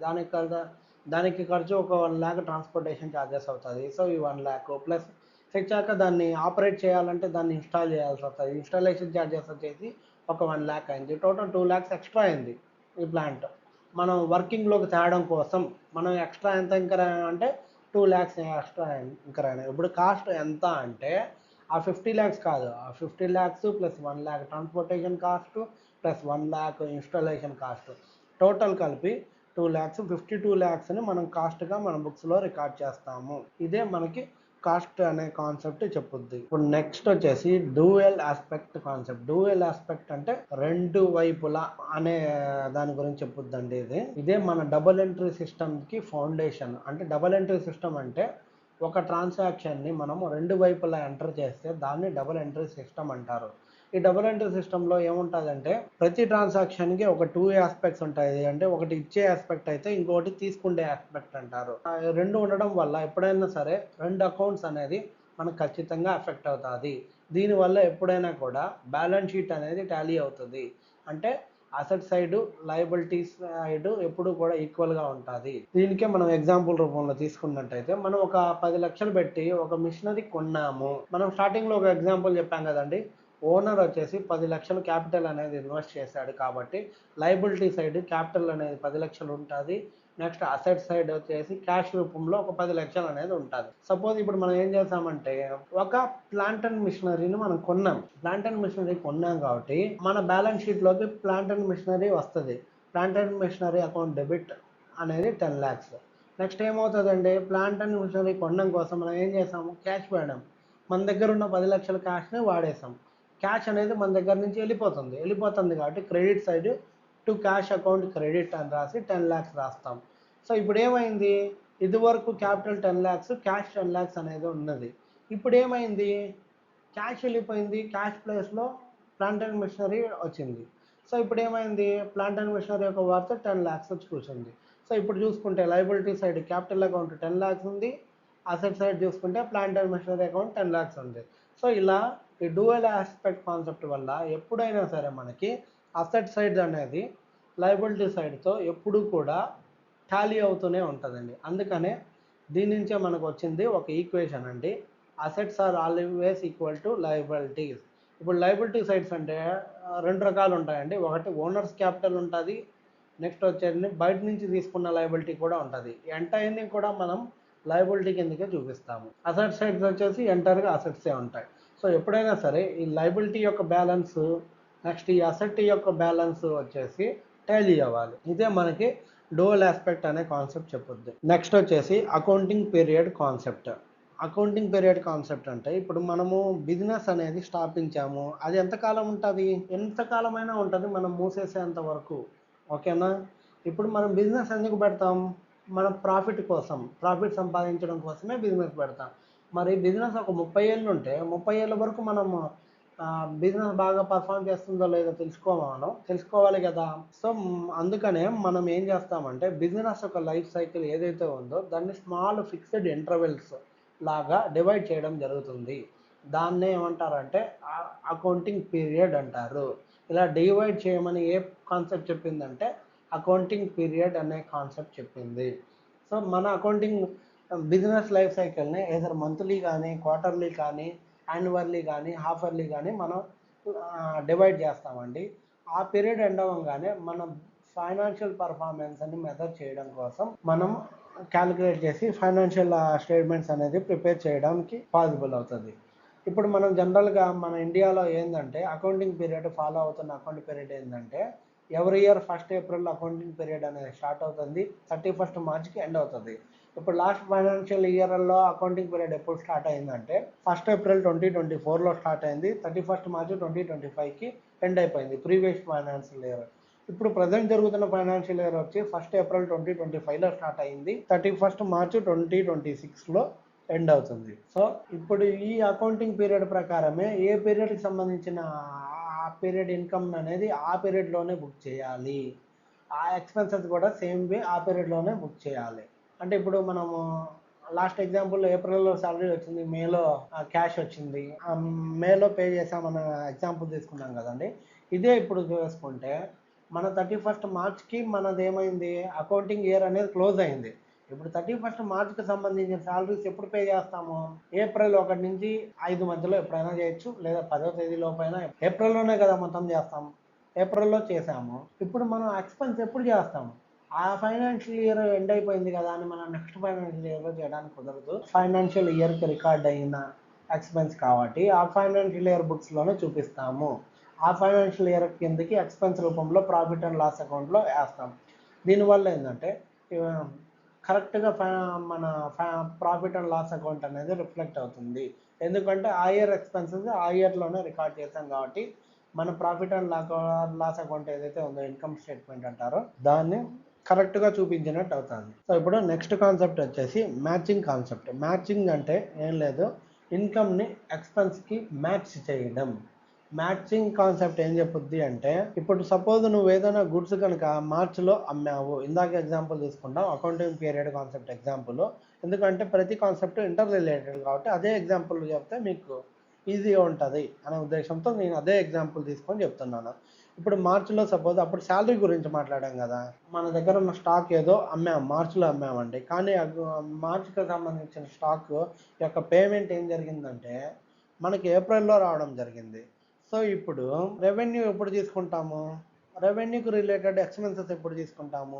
దానికి ఖర్చు ఒక 1 lakh ట్రాన్స్పోర్టేషన్ ఛార్జెస్ అవుతుంది. సో ఈ 1 lakh ప్లస్ తెచ్చాక దాన్ని ఆపరేట్ చేయాలంటే దాన్ని ఇన్స్టాల్ చేయాల్సి వస్తుంది. ఇన్స్టాలేషన్ ఛార్జెస్ వచ్చేసి ఒక 1 lakh అయింది. టోటల్ 2 lakhs ఎక్స్ట్రా అయింది ఈ ప్లాంట్. మనం వర్కింగ్లోకి తేవడం కోసం మనం ఎక్స్ట్రా ఎంత ఇంకర్ అంటే 2 lakhs ఎక్స్ట్రా ఇంకర్ అయినాయి. ఇప్పుడు కాస్ట్ ఎంత అంటే ఆ 50 lakhs కాదు, ఆ 50 lakhs plus 1 lakh transportation cost plus 1 lakh installation cost total కలిపి 2 lakhs, 52 lakhsని మనం కాస్ట్గా మన బుక్స్లో రికార్డ్ చేస్తాము. ఇదే మనకి కాస్ట్ అనే కాన్సెప్ట్ చెప్పుద్ది. ఇప్పుడు నెక్స్ట్ వచ్చేసి dual aspect concept. Dual aspect అంటే రెండు వైపులా అనే దాని గురించి చెప్పుద్దండి. ఇదే మన డబుల్ ఎంట్రీ సిస్టమ్కి ఫౌండేషన్. అంటే డబుల్ ఎంట్రీ సిస్టమ్ అంటే ఒక ట్రాన్సాక్షన్ని మనము రెండు వైపులా ఎంటర్ చేస్తే దాన్ని డబుల్ ఎంట్రీ సిస్టమ్ అంటారు. ఈ డబుల్ ఎంట్రీ సిస్టంలో ఏముంటుందంటే ప్రతి ట్రాన్సాక్షన్కి ఒక 2 ఆస్పెక్ట్స్ ఉంటాయి. అంటే ఒకటి ఇచ్చే ఆస్పెక్ట్ అయితే ఇంకొకటి తీసుకుండే ఆస్పెక్ట్ అంటారు. రెండు ఉండడం వల్ల ఎప్పుడైనా సరే రెండు అకౌంట్స్ అనేది మనకు ఖచ్చితంగా ఎఫెక్ట్ అవుతుంది. దీనివల్ల ఎప్పుడైనా కూడా బ్యాలెన్స్ షీట్ అనేది టాలీ అవుతుంది. అంటే అసెట్ సైడ్ లయబిలిటీస్ సైడ్ ఎప్పుడు కూడా ఈక్వల్గా ఉంటుంది. దీనికే మనం ఎగ్జాంపుల్ రూపంలో తీసుకున్నట్టయితే మనం ఒక 10 లక్షలు పెట్టి ఒక మిషనరీ కొన్నాము. మనం స్టార్టింగ్లో ఒక ఎగ్జాంపుల్ చెప్పాం కదండి, ఓనర్ వచ్చేసి 10 లక్షలు క్యాపిటల్ అనేది ఇన్వెస్ట్ చేశాడు కాబట్టి లయబిలిటీ సైడ్ క్యాపిటల్ అనేది 10 లక్షలు ఉంటుంది. నెక్స్ట్ అసెట్ సైడ్ వచ్చేసి క్యాష్ రూపంలో ఒక 10 లక్షలు అనేది ఉంటుంది. సపోజ్ ఇప్పుడు మనం ఏం చేస్తామంటే ఒక ప్లాంట్ అండ్ మిషనరీని మనం కొన్నాం. ప్లాంట్ అండ్ మిషనరీ కొన్నాం కాబట్టి మన బ్యాలెన్స్ షీట్లోకి ప్లాంట్ అండ్ మిషనరీ వస్తుంది. Plant and machinery account debit అనేది 10 lakhs. నెక్స్ట్ ఏమవుతుందండి, ప్లాంట్ అండ్ మిషనరీ కొనడం కోసం మనం ఏం చేసాము, క్యాష్ వాడాం. మన దగ్గర ఉన్న 10 లక్షల క్యాష్ని వాడేసాం. క్యాష్ అనేది మన దగ్గర నుంచి వెళ్ళిపోతుంది కాబట్టి credit side to cash account credit అని రాసి 10 lakhs రాస్తాం. సో ఇప్పుడు ఏమైంది, ఇదివరకు క్యాపిటల్ 10 lakhs, క్యాష్ 10 lakhs అనేది ఉన్నది. ఇప్పుడు ఏమైంది, క్యాష్ వెళ్ళిపోయింది, క్యాష్ ప్లేస్లో ప్లాంట్ అండ్ మిషనరీ వచ్చింది. సో ఇప్పుడు ఏమైంది, ప్లాంట్ అండ్ మిషనరీ యొక్క వర్త్ 10 lakhs వచ్చి కూర్చుంది. సో ఇప్పుడు చూసుకుంటే liability side capital account 10 lakhs ఉంది, అసెట్ సైడ్ చూసుకుంటే plant and machinery account 10 lakhs ఉంది. సో ఇలా ఈ డ్యూయల్ ఆస్పెక్ట్ కాన్సెప్ట్ వల్ల ఎప్పుడైనా సరే మనకి అసెట్ సైడ్ అనేది లయబిలిటీ సైడ్తో ఎప్పుడు కూడా టాలీ అవుతూనే ఉంటుందండి. అందుకనే దీని నుంచే మనకు వచ్చింది ఒక ఈక్వేషన్ అండి, assets are always equal to liabilities. ఇప్పుడు లయబిలిటీ సైడ్స్ అంటే రెండు రకాలు ఉంటాయండి. ఒకటి ఓనర్స్ క్యాపిటల్ ఉంటుంది, నెక్స్ట్ వచ్చేది బయట నుంచి తీసుకున్న లయబిలిటీ కూడా ఉంటుంది. ఎంటైర్ని కూడా మనం లయబిలిటీ కిందకే చూపిస్తాము. అసెట్ సైడ్స్ వచ్చేసి ఎంటైర్గా అసెట్సే ఉంటాయి. సో ఎప్పుడైనా సరే ఈ లయబిలిటీ యొక్క బ్యాలెన్స్ నెక్స్ట్ ఈ అసెట్ యొక్క బ్యాలెన్స్ వచ్చేసి టాలీ అవ్వాలి. ఇదే మనకి డ్యూయల్ ఆస్పెక్ట్ అనే కాన్సెప్ట్ చెప్పుద్ది. నెక్స్ట్ వచ్చేసి accounting period concept. Accounting period concept అంటే ఇప్పుడు మనము బిజినెస్ అనేది స్థాపించాము, అది ఎంతకాలం ఉంటుంది, ఎంతకాలమైనా ఉంటుంది మనం మూసేసేంత వరకు. ఓకేనా. ఇప్పుడు మనం బిజినెస్ ఎందుకు పెడతాం, మన ప్రాఫిట్ సంపాదించడం కోసమే బిజినెస్ పెడతాం. మరి బిజినెస్ ఒక 30 ఏళ్ళు ఉంటే 30 ఏళ్ళ వరకు మనం బిజినెస్ బాగా పర్ఫామ్ చేస్తుందో లేదో తెలుసుకోవాలి కదా. సో అందుకనే మనం ఏం చేస్తామంటే బిజినెస్ యొక్క లైఫ్ సైకిల్ ఏదైతే ఉందో దాన్ని స్మాల్ ఫిక్స్డ్ ఇంటర్వెల్స్ లాగా డివైడ్ చేయడం జరుగుతుంది. దాన్నే ఏమంటారంటే అకౌంటింగ్ పీరియడ్ అంటారు. ఇలా డివైడ్ చేయమని ఏ కాన్సెప్ట్ చెప్పిందంటే అకౌంటింగ్ పీరియడ్ అనే కాన్సెప్ట్ చెప్పింది. సో సో మన అకౌంటింగ్ బిజినెస్ లైఫ్ సైకిల్ని ఏదర్ మంత్లీ కానీ, క్వార్టర్లీ కానీ, యాన్యువల్లీ కానీ, హాఫ్ ఇయర్లీ కానీ మనం డివైడ్ చేస్తామండి. ఆ పీరియడ్ ఎండ్ అవ్వగానే మనం ఫైనాన్షియల్ పర్ఫార్మెన్స్ అని మెజర్ చేయడం కోసం మనం క్యాలిక్యులేట్ చేసి ఫైనాన్షియల్ స్టేట్మెంట్స్ అనేది ప్రిపేర్ చేయడానికి పాసిబుల్ అవుతుంది. ఇప్పుడు మనం జనరల్గా మన ఇండియాలో ఏంటంటే అకౌంటింగ్ పీరియడ్ ఫాలో అవుతున్న అకౌంటింగ్ పీరియడ్ ఏంటంటే every year 1st April accounting period అనేది స్టార్ట్ అవుతుంది, 31st మార్చ్కి ఎండ్ అవుతుంది. ఇప్పుడు లాస్ట్ ఫైనాన్షియల్ ఇయర్లో అకౌంటింగ్ పీరియడ్ ఎప్పుడు స్టార్ట్ అయిందంటే 1st ఏప్రిల్ 2024లో స్టార్ట్ అయింది, 31st మార్చ్ 2025కి ఎండ్ అయిపోయింది ప్రీవియస్ ఫైనాన్షియల్ ఇయర్. ఇప్పుడు ప్రజెంట్ జరుగుతున్న ఫైనాన్షియల్ ఇయర్ వచ్చి 1st ఏప్రిల్ 2025లో స్టార్ట్ అయింది, 31st మార్చ్ 2026లో ఎండ్ అవుతుంది. సో ఇప్పుడు ఈ అకౌంటింగ్ పీరియడ్ ప్రకారమే ఏ పీరియడ్కి సంబంధించిన ఆ పీరియడ్ ఇన్కమ్ అనేది ఆ పీరియడ్లోనే బుక్ చేయాలి, ఆ ఎక్స్పెన్సెస్ కూడా సేమ్ వే ఆ పీరియడ్లోనే బుక్ చేయాలి. అంటే ఇప్పుడు మనము లాస్ట్ ఎగ్జాంపుల్ ఏప్రిల్లో సాలరీ వచ్చింది, మేలో క్యాష్ వచ్చింది, మేలో పే చేసామన్న ఎగ్జాంపుల్ తీసుకున్నాం కదండి. ఇదే ఇప్పుడు చూసుకుంటే మన 31st మార్చ్కి మనది ఏమైంది, అకౌంటింగ్ ఇయర్ అనేది క్లోజ్ అయింది. ఇప్పుడు 31st మార్చ్కి సంబంధించిన శాలరీస్ ఎప్పుడు పే చేస్తాము, ఏప్రిల్ 1 నుంచి 5 మధ్యలో ఎప్పుడైనా చేయొచ్చు, లేదా 10వ తేదీ లోపైనా. ఏప్రిల్లోనే కదా మొత్తం చేస్తాము, ఏప్రిల్లో చేసాము. ఇప్పుడు మనం ఎక్స్పెన్స్ ఎప్పుడు చేస్తాము, ఆ ఫైనాన్షియల్ ఇయర్ ఎండ్ అయిపోయింది కదా అని మనం నెక్స్ట్ ఫైనాన్షియల్ ఇయర్లో చేయడానికి కుదరదు. ఫైనాన్షియల్ ఇయర్కి రికార్డ్ అయిన ఎక్స్పెన్స్ కాబట్టి ఆ ఫైనాన్షియల్ ఇయర్ బుక్స్లోనే చూపిస్తాము. ఆ ఫైనాన్షియల్ ఇయర్ కిందకి ఎక్స్పెన్స్ రూపంలో ప్రాఫిట్ అండ్ లాస్ అకౌంట్లో వేస్తాం. దీనివల్ల ఏంటంటే కరెక్ట్గా మన ప్రాఫిట్ అండ్ లాస్ అకౌంట్ అనేది రిఫ్లెక్ట్ అవుతుంది. ఎందుకంటే ఆ ఇయర్ ఎక్స్పెన్సెస్ ఆ ఇయర్లోనే రికార్డ్ చేస్తాం కాబట్టి మన ప్రాఫిట్ అండ్ లాస్ అకౌంట్ ఏదైతే ఉందో ఇన్కమ్ స్టేట్మెంట్ అంటారో దాన్ని కరెక్ట్గా చూపించినట్టు అవుతుంది. సో ఇప్పుడు నెక్స్ట్ కాన్సెప్ట్ వచ్చేసి మ్యాచింగ్ కాన్సెప్ట్. మ్యాచింగ్ అంటే ఏం లేదు, ఇన్కమ్ని ఎక్స్పెన్స్కి మ్యాచ్ చేయడం. మ్యాచింగ్ కాన్సెప్ట్ ఏం చెప్పుద్ది అంటే ఇప్పుడు సపోజ్ నువ్వు ఏదైనా గుడ్స్ కనుక మార్చిలో అమ్మావు, ఇందాక ఎగ్జాంపుల్ తీసుకుంటాం అకౌంటింగ్ పీరియడ్ కాన్సెప్ట్ ఎగ్జాంపుల్, ఎందుకంటే ప్రతి కాన్సెప్ట్ ఇంటర్ రిలేటెడ్ కాబట్టి అదే ఎగ్జాంపుల్ చెప్తే మీకు ఈజీగా ఉంటుంది అనే ఉద్దేశంతో నేను అదే ఎగ్జాంపుల్ తీసుకొని చెప్తున్నాను. ఇప్పుడు మార్చిలో సపోజ్ అప్పుడు శాలరీ గురించి మాట్లాడాం కదా, మన దగ్గర ఉన్న స్టాక్ ఏదో మార్చిలో అమ్మామండి, కానీ మార్చికి సంబంధించిన స్టాక్ యొక్క పేమెంట్ ఏం జరిగిందంటే మనకి ఏప్రిల్లో రావడం జరిగింది. సో ఇప్పుడు రెవెన్యూ ఎప్పుడు తీసుకుంటాము, రెవెన్యూకి రిలేటెడ్ ఎక్స్పెన్సెస్ ఎప్పుడు తీసుకుంటాము,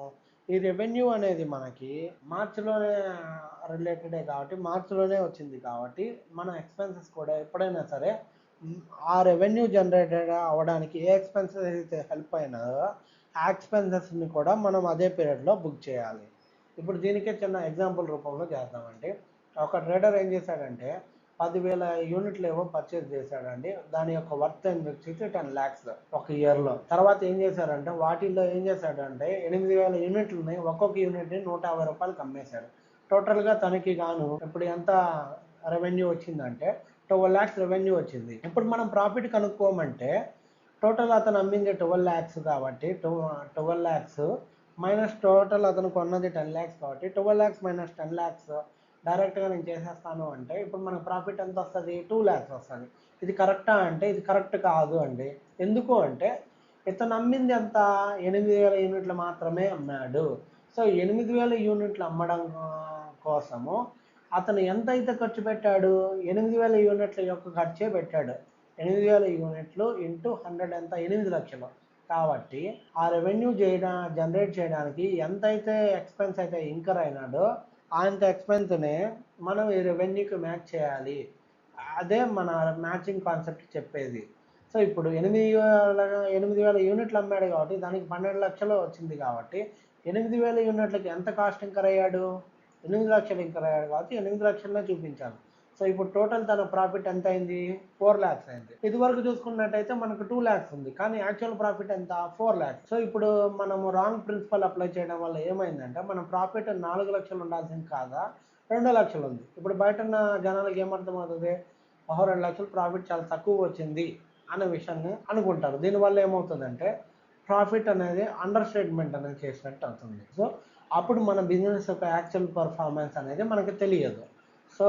ఈ రెవెన్యూ అనేది మనకి మార్చిలోనే రిలేటెడే కాబట్టి మార్చిలోనే వచ్చింది కాబట్టి మన ఎక్స్పెన్సెస్ కూడా ఎప్పుడైనా సరే ఆ రెవెన్యూ జనరేటెడ్ అవ్వడానికి ఏ ఎక్స్పెన్సెస్ అయితే హెల్ప్ అయినాయో ఆ ఎక్స్పెన్సెస్ని కూడా మనం అదే పీరియడ్లో బుక్ చేయాలి. ఇప్పుడు దీనికే చిన్న ఎగ్జాంపుల్ రూపంలో చేద్దామండి. ఒక ట్రేడర్ ఏం చేశాడంటే 10,000 యూనిట్లు ఏవో పర్చేజ్ చేశాడండి, దాని యొక్క వర్త్ వచ్చేసి 10 lakhs ఒక ఇయర్లో. తర్వాత ఏం చేశారంటే వాటిల్లో ఏం చేశాడంటే 8,000 యూనిట్లని ఒక్కొక్క యూనిట్ని 150 రూపాయలకి అమ్మేశాడు. టోటల్గా తనకి గాను ఇప్పుడు ఎంత రెవెన్యూ వచ్చిందంటే 12 lakhs రెవెన్యూ వచ్చింది. ఇప్పుడు మనం ప్రాఫిట్ కనుక్కోమంటే టోటల్ అతను అమ్మింది 12 lakhs కాబట్టి 12 lakhs మైనస్ టోటల్ అతను కొన్నది 10 lakhs కాబట్టి 12 lakhs మైనస్ 10 lakhs డైరెక్ట్గా నేను చేసేస్తాను అంటే ఇప్పుడు మనకు ప్రాఫిట్ ఎంత వస్తుంది, 2 lakhs వస్తుంది. ఇది కరెక్టా అంటే ఇది కరెక్ట్ కాదు అండి. ఎందుకు అంటే ఇతను అమ్మింది ఎంత, 8,000 యూనిట్లు మాత్రమే అమ్మాడు. సో 8,000 యూనిట్లు అమ్మడం కోసము అతను ఎంత అయితే ఖర్చు పెట్టాడు, 8,000 యూనిట్ల యొక్క ఖర్చే పెట్టాడు. 8,000 యూనిట్లు ఇంటూ 100 ఎంత, 8 లక్షలు. కాబట్టి ఆ రెవెన్యూ జనరేట్ చేయడానికి ఎంతైతే ఎక్స్పెన్స్ అయితే ఇంకర్ అయినాడో అంత ఎక్స్పెన్స్ని మనం ఈ రెవెన్యూకి మ్యాచ్ చేయాలి. అదే మన మ్యాచింగ్ కాన్సెప్ట్ చెప్పేది. సో ఇప్పుడు 8,000 యూనిట్లు అమ్మాడు కాబట్టి దానికి 12 లక్షలు వచ్చింది కాబట్టి 8,000 యూనిట్లకి ఎంత కాస్ట్ ఇంకర్ అయ్యాడు, 8 లక్షలు ఇంకర్ అయ్యాడు కాబట్టి 8 లక్షలనే చూపించాలి. సో ఇప్పుడు టోటల్ తన ప్రాఫిట్ ఎంత అయింది, 4 lakhs అయింది. ఇది వరకు చూసుకున్నట్టయితే మనకు 2 lakhs ఉంది, కానీ యాక్చువల్ ప్రాఫిట్ ఎంత, 4 lakhs. సో ఇప్పుడు మనము రాంగ్ ప్రిన్సిపల్ అప్లై చేయడం వల్ల ఏమైందంటే మన ప్రాఫిట్ 4 లక్షలు ఉండాల్సింది కాదా 2 లక్షలు ఉంది. ఇప్పుడు బయట ఉన్న జనాలకు ఏమర్థమవుతుంది, 2 లక్షలు ప్రాఫిట్ చాలా తక్కువ వచ్చింది అనే విషయాన్ని అనుకుంటారు. దీనివల్ల ఏమవుతుందంటే ప్రాఫిట్ అనేది అండర్ స్టేట్మెంట్ అనేది చేసినట్టు అవుతుంది. సో అప్పుడు మన బిజినెస్ యొక్క యాక్చువల్ పర్ఫార్మెన్స్ అనేది మనకు తెలియదు. సో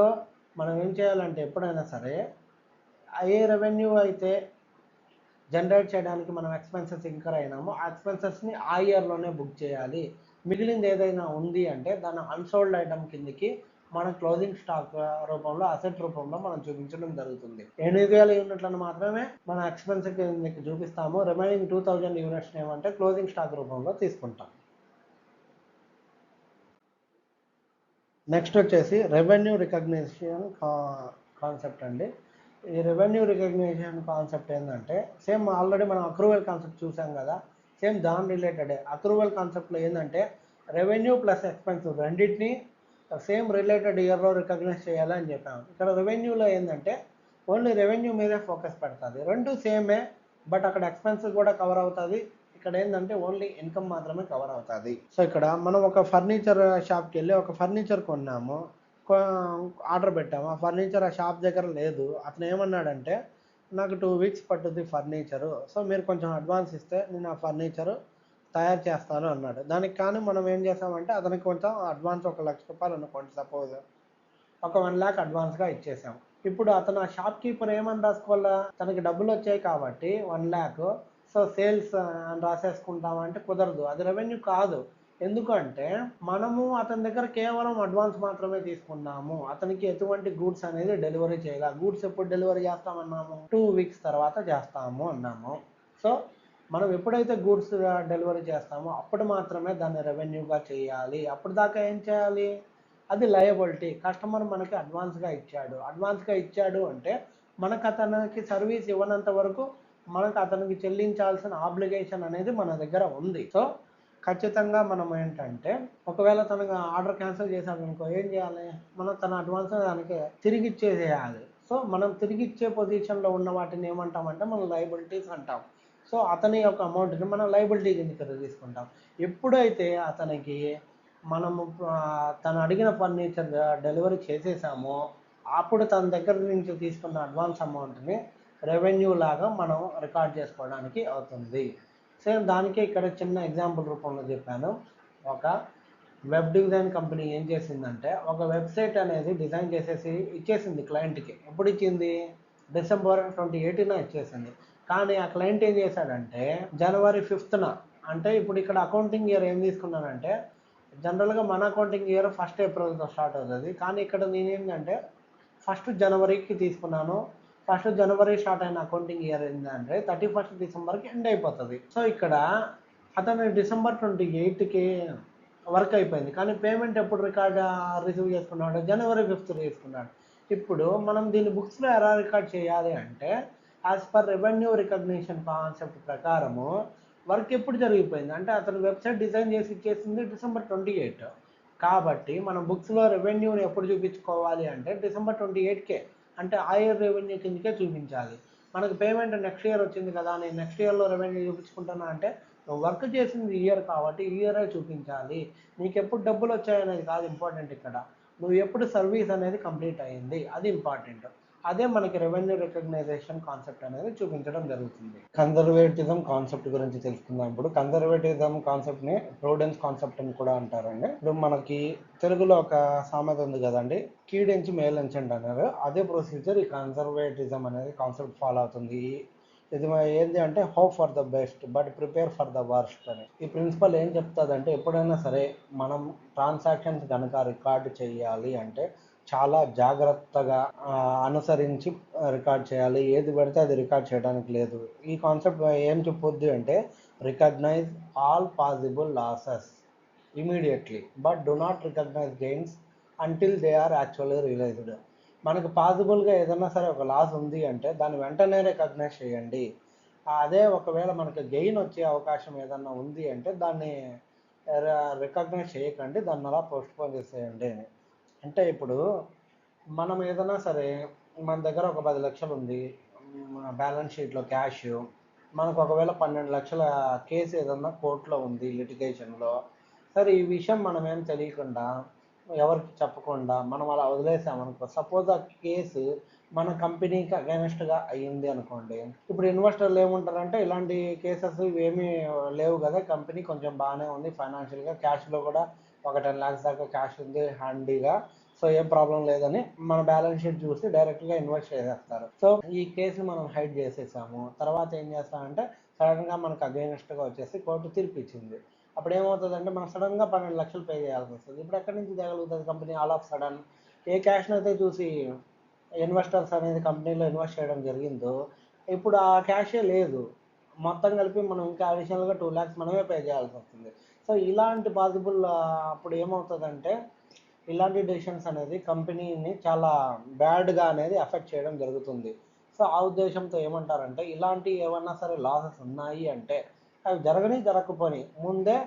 మనం ఏం చేయాలంటే ఎప్పుడైనా సరే ఏ రెవెన్యూ అయితే జనరేట్ చేయడానికి మనం ఎక్స్పెన్సెస్ ఇంకర్ అయినామో ఆ ఎక్స్పెన్సెస్ని ఆ ఇయర్లోనే బుక్ చేయాలి. మిగిలింది ఏదైనా ఉంది అంటే దాన్ని అన్సోల్డ్ ఐటమ్ కిందకి మన క్లోజింగ్ స్టాక్ రూపంలో అసెట్ రూపంలో మనం చూపించడం జరుగుతుంది. 8,000 యూనిట్లను మాత్రమే మన ఎక్స్పెన్స్ కిందకి చూపిస్తాము. రిమైనింగ్ 2,000 యూనిట్స్ ఏమంటే క్లోజింగ్ స్టాక్ రూపంలో తీసుకుంటాం. నెక్స్ట్ వచ్చేసి రెవెన్యూ రికగ్నిషన్ కాన్సెప్ట్ అండి. ఈ రెవెన్యూ రికగ్నిషన్ కాన్సెప్ట్ ఏంటంటే సేమ్ ఆల్రెడీ మనం అక్రూవల్ కాన్సెప్ట్ చూసాం కదా, సేమ్ దాని రిలేటెడే. అక్రూవల్ కాన్సెప్ట్లో ఏంటంటే రెవెన్యూ ప్లస్ ఎక్స్పెన్స్ రెండింటిని సేమ్ రిలేటెడ్ ఇయర్లో రికగ్నైజ్ చేయాలని చెప్పాము. ఇక్కడ రెవెన్యూలో ఏంటంటే ఓన్లీ రెవెన్యూ మీదే ఫోకస్ పెడుతుంది. రెండు సేమే, బట్ అక్కడ ఎక్స్పెన్స్ కూడా కవర్ అవుతుంది. ఇక్కడ ఏంటంటే ఓన్లీ ఇన్కమ్ మాత్రమే కవర్ అవుతుంది. సో ఇక్కడ మనం ఒక ఫర్నిచర్ షాప్కి వెళ్ళి ఒక ఫర్నిచర్ కొన్నాము, ఆర్డర్ పెట్టాము. ఆ ఫర్నిచర్ ఆ షాప్ దగ్గర లేదు. అతను ఏమన్నాడంటే నాకు 2 వీక్స్ పట్టుద్ది ఫర్నిచరు, సో మీరు కొంచెం అడ్వాన్స్ ఇస్తే నేను ఆ ఫర్నిచరు తయారు చేస్తాను అన్నాడు. దానికి కానీ మనం ఏం చేసామంటే అతనికి కొంచెం అడ్వాన్స్ ఒక ₹1,00,000 అనుకోండి, సపోజ్ ఒక 1 lakh అడ్వాన్స్గా ఇచ్చేసాం. ఇప్పుడు అతను ఆ షాప్ కీపర్ ఏమని రాసుకోవాలా, తనకి డబ్బులు వచ్చాయి కాబట్టి 1 lakh, సో సేల్స్ అని రాసేసుకుంటామంటే కుదరదు, అది రెవెన్యూ కాదు. ఎందుకంటే మనము అతని దగ్గర కేవలం అడ్వాన్స్ మాత్రమే తీసుకున్నాము, అతనికి ఎటువంటి గూడ్స్ అనేది డెలివరీ చేయాలి. గూడ్స్ ఎప్పుడు డెలివరీ చేస్తామన్నాము, 2 వీక్స్ తర్వాత చేస్తాము అన్నాము. సో మనం ఎప్పుడైతే గూడ్స్ డెలివరీ చేస్తామో అప్పుడు మాత్రమే దాన్ని రెవెన్యూగా చేయాలి. అప్పుడు దాకా ఏం చేయాలి, అది లయబిలిటీ. కస్టమర్ మనకి అడ్వాన్స్గా ఇచ్చాడు అంటే మనకు అతనికి సర్వీస్ ఇవ్వనంత వరకు మనకు అతనికి చెల్లించాల్సిన ఆబ్లిగేషన్ అనేది మన దగ్గర ఉంది. సో ఖచ్చితంగా మనం ఏంటంటే ఒకవేళ తనకు ఆర్డర్ క్యాన్సిల్ చేశాడు అనుకో, ఏం చేయాలి, మనం తన అడ్వాన్స్ దానికి తిరిగి ఇచ్చేసేయాలి. సో మనం తిరిగి ఇచ్చే పొజిషన్లో ఉన్న వాటిని ఏమంటామంటే మనం లయబిలిటీస్ అంటాం. సో అతని యొక్క అమౌంట్ని మనం లయబిలిటీ కిందకి తీసుకుంటాం. ఎప్పుడైతే అతనికి మనము తను అడిగిన ఫర్నిచర్ డెలివరీ చేసేసామో అప్పుడు తన దగ్గర నుంచి తీసుకున్న అడ్వాన్స్ అమౌంట్ని రెవెన్యూ లాగా మనం రికార్డ్ చేసుకోవడానికి అవుతుంది. సేమ్ దానికే ఇక్కడ చిన్న ఎగ్జాంపుల్ రూపంలో చెప్పాను. ఒక వెబ్ డిజైన్ కంపెనీ ఏం చేసిందంటే ఒక వెబ్సైట్ అనేది డిజైన్ చేసేసి ఇచ్చేసింది క్లయింట్కి. ఎప్పుడు ఇచ్చింది, December 28న ఇచ్చేసింది. కానీ ఆ క్లయింట్ ఏం చేశాడంటే January 5th, అంటే ఇప్పుడు ఇక్కడ అకౌంటింగ్ ఇయర్ ఏం తీసుకున్నానంటే జనరల్గా మన అకౌంటింగ్ ఇయర్ 1st Aprilతో స్టార్ట్ అవుతుంది. కానీ ఇక్కడ నేనేంటంటే 1st Januaryకి తీసుకున్నాను. 1st January స్టార్ట్ అయిన అకౌంటింగ్ ఇయర్ ఏంటంటే 31st Decemberకి ఎండ్ అయిపోతుంది. సో ఇక్కడ అతను December 28కి వర్క్ అయిపోయింది, కానీ పేమెంట్ ఎప్పుడు రిసీవ్ చేసుకున్నాడు, January 5th తీసుకున్నాడు. ఇప్పుడు మనం దీన్ని బుక్స్లో ఎలా రికార్డ్ చేయాలి అంటే as per revenue recognition concept ప్రకారము వర్క్ ఎప్పుడు జరిగిపోయింది అంటే అతను వెబ్సైట్ డిజైన్ చేసి ఇచ్చేసింది December 28. కాబట్టి మనం బుక్స్లో రెవెన్యూని ఎప్పుడు చూపించుకోవాలి అంటే December 28కే, అంటే ఆ ఇయర్ రెవెన్యూ కిందకే చూపించాలి. మనకు పేమెంట్ నెక్స్ట్ ఇయర్ వచ్చింది కదా, నేను నెక్స్ట్ ఇయర్లో రెవెన్యూ చూపించుకుంటున్నా అంటే నువ్వు వర్క్ చేసింది ఇయర్ కాబట్టి ఈ ఇయరే చూపించాలి. నీకు ఎప్పుడు డబ్బులు వచ్చాయనేది కాదు ఇంపార్టెంట్, ఇక్కడ నువ్వు ఎప్పుడు సర్వీస్ అనేది కంప్లీట్ అయ్యింది అది ఇంపార్టెంట్. అదే మనకి రెవెన్యూ రికగ్నైజేషన్ కాన్సెప్ట్ అనేది చూపించడం జరుగుతుంది. కన్జర్వేటిజం కాన్సెప్ట్ గురించి తెలుసుకుందాం. ఇప్పుడు కన్జర్వేటిజం కాన్సెప్ట్ని ప్రూడెన్స్ కాన్సెప్ట్ అని కూడా అంటారండి. ఇప్పుడు మనకి తెలుగులో ఒక సామెత ఉంది కదండి, కీడెంచి మేలంచండి అన్నారు. అదే ప్రొసీజర్ ఈ కన్జర్వేటిజం అనేది కాన్సెప్ట్ ఫాలో అవుతుంది. ఇది ఏంటి అంటే hope for the best but prepare for the worst అని. ఈ ప్రిన్సిపల్ ఏం చెప్తుందంటే ఎప్పుడైనా సరే మనం ట్రాన్సాక్షన్స్ కనుక రికార్డు చేయాలి అంటే చాలా జాగ్రత్తగా అనుసరించి రికార్డ్ చేయాలి. ఏది పెడితే అది రికార్డ్ చేయడానికి లేదు. ఈ కాన్సెప్ట్ ఏం చెప్పొద్దు అంటే recognise all possible losses immediately but do not recognise gains until they are actually realised. మనకు పాసిబుల్గా ఏదైనా సరే ఒక లాస్ ఉంది అంటే దాన్ని వెంటనే రికగ్నైజ్ చేయండి. అదే ఒకవేళ మనకు గెయిన్ వచ్చే అవకాశం ఏదన్నా ఉంది అంటే దాన్ని రికగ్నైజ్ చేయకండి, దాన్ని అలా పోస్ట్పోన్ చేసేయండి అని. అంటే ఇప్పుడు మనం ఏదైనా సరే మన దగ్గర ఒక 10 లక్షలు ఉంది బ్యాలెన్స్ షీట్లో క్యాష్, మనకు ఒకవేళ 12 లక్షల కేసు ఏదన్నా కోర్టులో ఉంది లిటిగేషన్లో, సరే ఈ విషయం మనం ఏం తెలియకుండా ఎవరికి చెప్పకుండా మనం అలా వదిలేసామనుకో, సపోజ్ ఆ కేసు మన కంపెనీకి అగైనెస్ట్గా అయ్యింది అనుకోండి. ఇప్పుడు ఇన్వెస్టర్లు ఏముంటారంటే ఇలాంటి కేసెస్ ఏమీ లేవు కదా, కంపెనీ కొంచెం బాగానే ఉంది ఫైనాన్షియల్గా, క్యాష్లో కూడా ఒక 10 lakhs దాకా క్యాష్ ఉంది హ్యాండీగా, సో ఏం ప్రాబ్లం లేదని మన బ్యాలెన్స్ షీట్ చూసి డైరెక్ట్గా ఇన్వెస్ట్ చేసేస్తారు. సో ఈ కేసుని మనం హైడ్ చేసేసాము. తర్వాత ఏం చేస్తామంటే సడన్గా మనకు అగైనెస్ట్గా వచ్చేసి కోర్టు తీర్పు ఇచ్చింది. అప్పుడు ఏమవుతుందంటే మనం సడన్గా 12 లక్షలు పే చేయాల్సి వస్తుంది. ఇప్పుడు ఎక్కడి నుంచి తేగలుగుతుంది కంపెనీ ఆల్ ఆఫ్ సడన్? ఏ క్యాష్ని అయితే చూసి ఇన్వెస్టర్స్ అనేది కంపెనీలో ఇన్వెస్ట్ చేయడం జరిగిందో ఇప్పుడు ఆ క్యాషే లేదు. మొత్తం కలిపి మనం ఇంకా అడిషనల్గా 2 lakhs మనమే పే చేయాల్సి వస్తుంది. సో ఇలాంటి పాసిబుల్ అప్పుడు ఏమవుతుందంటే ఇలాంటి డెసిషన్స్ అనేది కంపెనీని చాలా బ్యాడ్గా అనేది ఎఫెక్ట్ చేయడం జరుగుతుంది. సో ఆ ఉద్దేశంతో ఏమంటారంటే ఇలాంటి ఏమన్నా సరే లాసెస్ ఉన్నాయి అంటే అవి జరగకపోని ముందే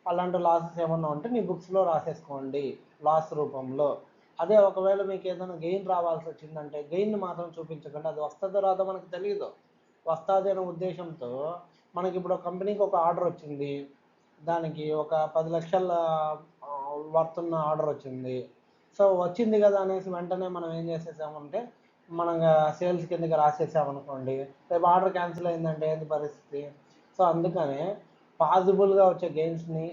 అలాంటి లాసెస్ ఏమన్నా ఉంటే మీ బుక్స్లో రాసేసుకోండి లాస్ రూపంలో. అదే ఒకవేళ మీకు ఏదైనా గెయిన్ రావాల్సి వచ్చిందంటే గెయిన్ మాత్రం చూపించకండి. అది వస్తుందో రాదో మనకు తెలియదు. వస్తుంది అనే ఉద్దేశంతో మనకి ఇప్పుడు కంపెనీకి ఒక ఆర్డర్ వచ్చింది, దానికి ఒక 10 లక్షల వర్తున్న ఆర్డర్ వచ్చింది. సో వచ్చింది కదా అనేసి వెంటనే మనం ఏం చేసేసామంటే మనం సేల్స్ కిందకి రాసేసామనుకోండి, రేపు ఆర్డర్ క్యాన్సిల్ అయిందంటే ఏంటి పరిస్థితి? సో అందుకనే పాసిబుల్గా వచ్చే గెయిన్స్ని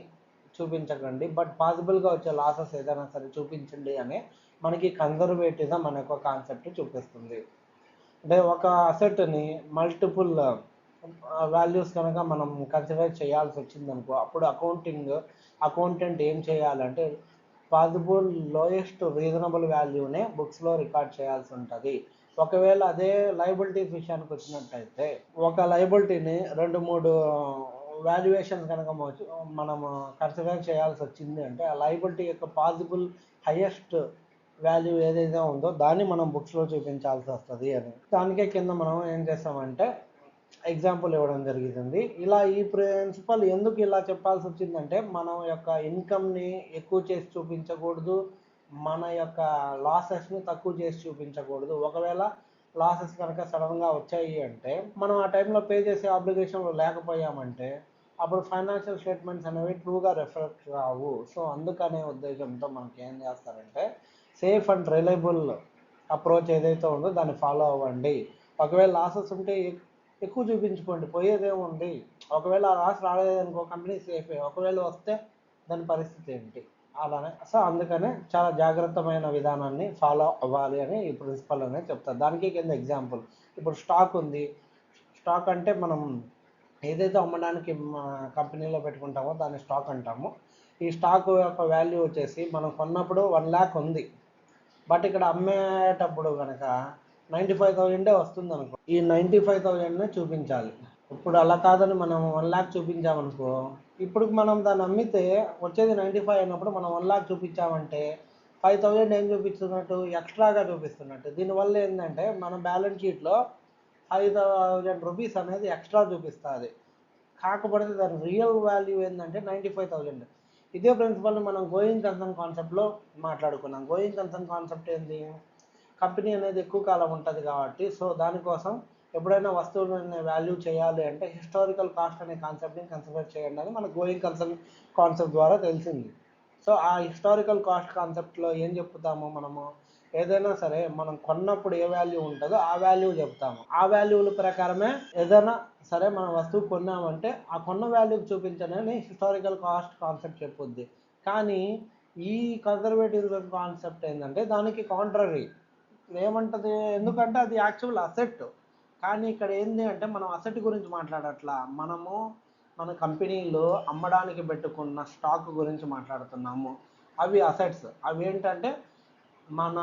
చూపించకండి, బట్ పాసిబుల్గా వచ్చే లాసెస్ ఏదైనా సరే చూపించండి అని మనకి కన్జర్వేటిజం అనే ఒక కాన్సెప్ట్ చూపిస్తుంది. అంటే ఒక అసెట్ని మల్టిపుల్ వాల్యూస్ కనుక మనం కన్సిడర్ చేయాల్సి వచ్చిందనుకో అప్పుడు అకౌంటెంట్ ఏం చేయాలంటే పాసిబుల్ లోయెస్ట్ రీజనబుల్ వాల్యూనే బుక్స్లో రికార్డ్ చేయాల్సి ఉంటుంది. ఒకవేళ అదే లయబిలిటీస్ విషయానికి వచ్చినట్టయితే ఒక లయబిలిటీని 2-3 వాల్యుయేషన్ కనుక మనము కన్సిడర్ చేయాల్సి వచ్చింది అంటే ఆ లయబిలిటీ యొక్క పాసిబుల్ హైయెస్ట్ వాల్యూ ఏదైతే ఉందో దాన్ని మనం బుక్స్లో చూపించాల్సి వస్తుంది అని. దానికే కింద మనం ఏం చేస్తామంటే ఎగ్జాంపుల్ ఇవ్వడం జరుగుతుంది. ఇలా ఈ ప్రిన్సిపల్ ఎందుకు ఇలా చెప్పాల్సి వచ్చిందంటే మనం యొక్క ఇన్కమ్ని ఎక్కువ చేసి చూపించకూడదు, మన యొక్క లాసెస్ని తక్కువ చేసి చూపించకూడదు. ఒకవేళ లాసెస్ కనుక సడన్గా వచ్చాయి అంటే మనం ఆ టైంలో పే చేసే ఆబ్లిగేషన్లో లేకపోయామంటే అప్పుడు ఫైనాన్షియల్ స్టేట్మెంట్స్ అనేవి ట్రూగా రిఫ్లెక్ట్ కావు. సో అందుకనే ఉద్దేశంతో మనకి ఏం చేస్తారంటే సేఫ్ అండ్ రిలయబుల్ అప్రోచ్ ఏదైతే ఉందో దాన్ని ఫాలో అవ్వండి. ఒకవేళ లాసెస్ ఉంటే ఎక్కువ చూపించుకోండి, పోయేదేముంది. ఒకవేళ ఆ లాస్ రాలేదనుకో కంపెనీ సేఫే, ఒకవేళ వస్తే దాని పరిస్థితి ఏంటి? అలానే సో అందుకనే చాలా జాగ్రత్తమైన విధానాన్ని ఫాలో అవ్వాలి అని ఈ ప్రిన్సిపల్ అనేది చెప్తారు. దానికి కింద ఎగ్జాంపుల్ ఇప్పుడు స్టాక్ ఉంది. స్టాక్ అంటే మనం ఏదైతే అమ్మడానికి కంపెనీలో పెట్టుకుంటామో దాన్ని స్టాక్ అంటాము. ఈ స్టాక్ యొక్క వాల్యూ వచ్చేసి మనం కొన్నప్పుడు 1 lakh ఉంది, బట్ ఇక్కడ అమ్మేటప్పుడు కనుక 95,000 వస్తుంది అనుకో, ఈ 95,000నే చూపించాలి. ఇప్పుడు అలా కాదని మనం 1 lakh చూపించామనుకో, ఇప్పుడు మనం దాన్ని అమ్మితే వచ్చేది 95 అయినప్పుడు మనం 1 lakh చూపించామంటే 5,000 ఏం చూపిస్తున్నట్టు ఎక్స్ట్రాగా చూపిస్తున్నట్టు. దీనివల్ల ఏంటంటే మన బ్యాలెన్స్ షీట్లో 5,000 రూపీస్ అనేది ఎక్స్ట్రా చూపిస్తుంది. కాకపోతే దాని రియల్ వాల్యూ ఏంటంటే 95,000. ఇదే ప్రిన్సిపల్ని మనం గోయింగ్ కన్సర్న్ కాన్సెప్ట్లో మాట్లాడుకున్నాం. గోయింగ్ కన్సర్న్ కాన్సెప్ట్ ఏంటి? కంపెనీ అనేది ఎక్కువ కాలం ఉంటుంది కాబట్టి సో దానికోసం ఎప్పుడైనా వస్తువులని వాల్యూ చేయాలి అంటే హిస్టారికల్ కాస్ట్ అనే కాన్సెప్ట్ని కన్సిడర్ చేయండి అని మనకు గోయింగ్ కన్సర్న్ కాన్సెప్ట్ ద్వారా తెలిసింది. సో ఆ హిస్టారికల్ కాస్ట్ కాన్సెప్ట్లో ఏం చెప్తాము మనము? ఏదైనా సరే మనం కొన్నప్పుడు ఏ వాల్యూ ఉంటుందో ఆ వాల్యూ చెప్తాము. ఆ వాల్యూల ప్రకారమే ఏదైనా సరే మనం వస్తువు కొన్నామంటే ఆ కొన్న వాల్యూకి చూపించనని హిస్టారికల్ కాస్ట్ కాన్సెప్ట్ చెప్పుద్ది. కానీ ఈ కన్జర్వేటివ్ కాన్సెప్ట్ ఏంటంటే దానికి కాంట్రరీ ఏమంటది, ఎందుకంటే అది యాక్చువల్ అసెట్. కానీ ఇక్కడ ఏంటి అంటే మనం అసెట్ గురించి మాట్లాడట్లా, మనము మన కంపెనీలో అమ్మడానికి పెట్టుకున్న స్టాక్ గురించి మాట్లాడుతున్నాము. అవి అసెట్స్. అవి ఏంటంటే మన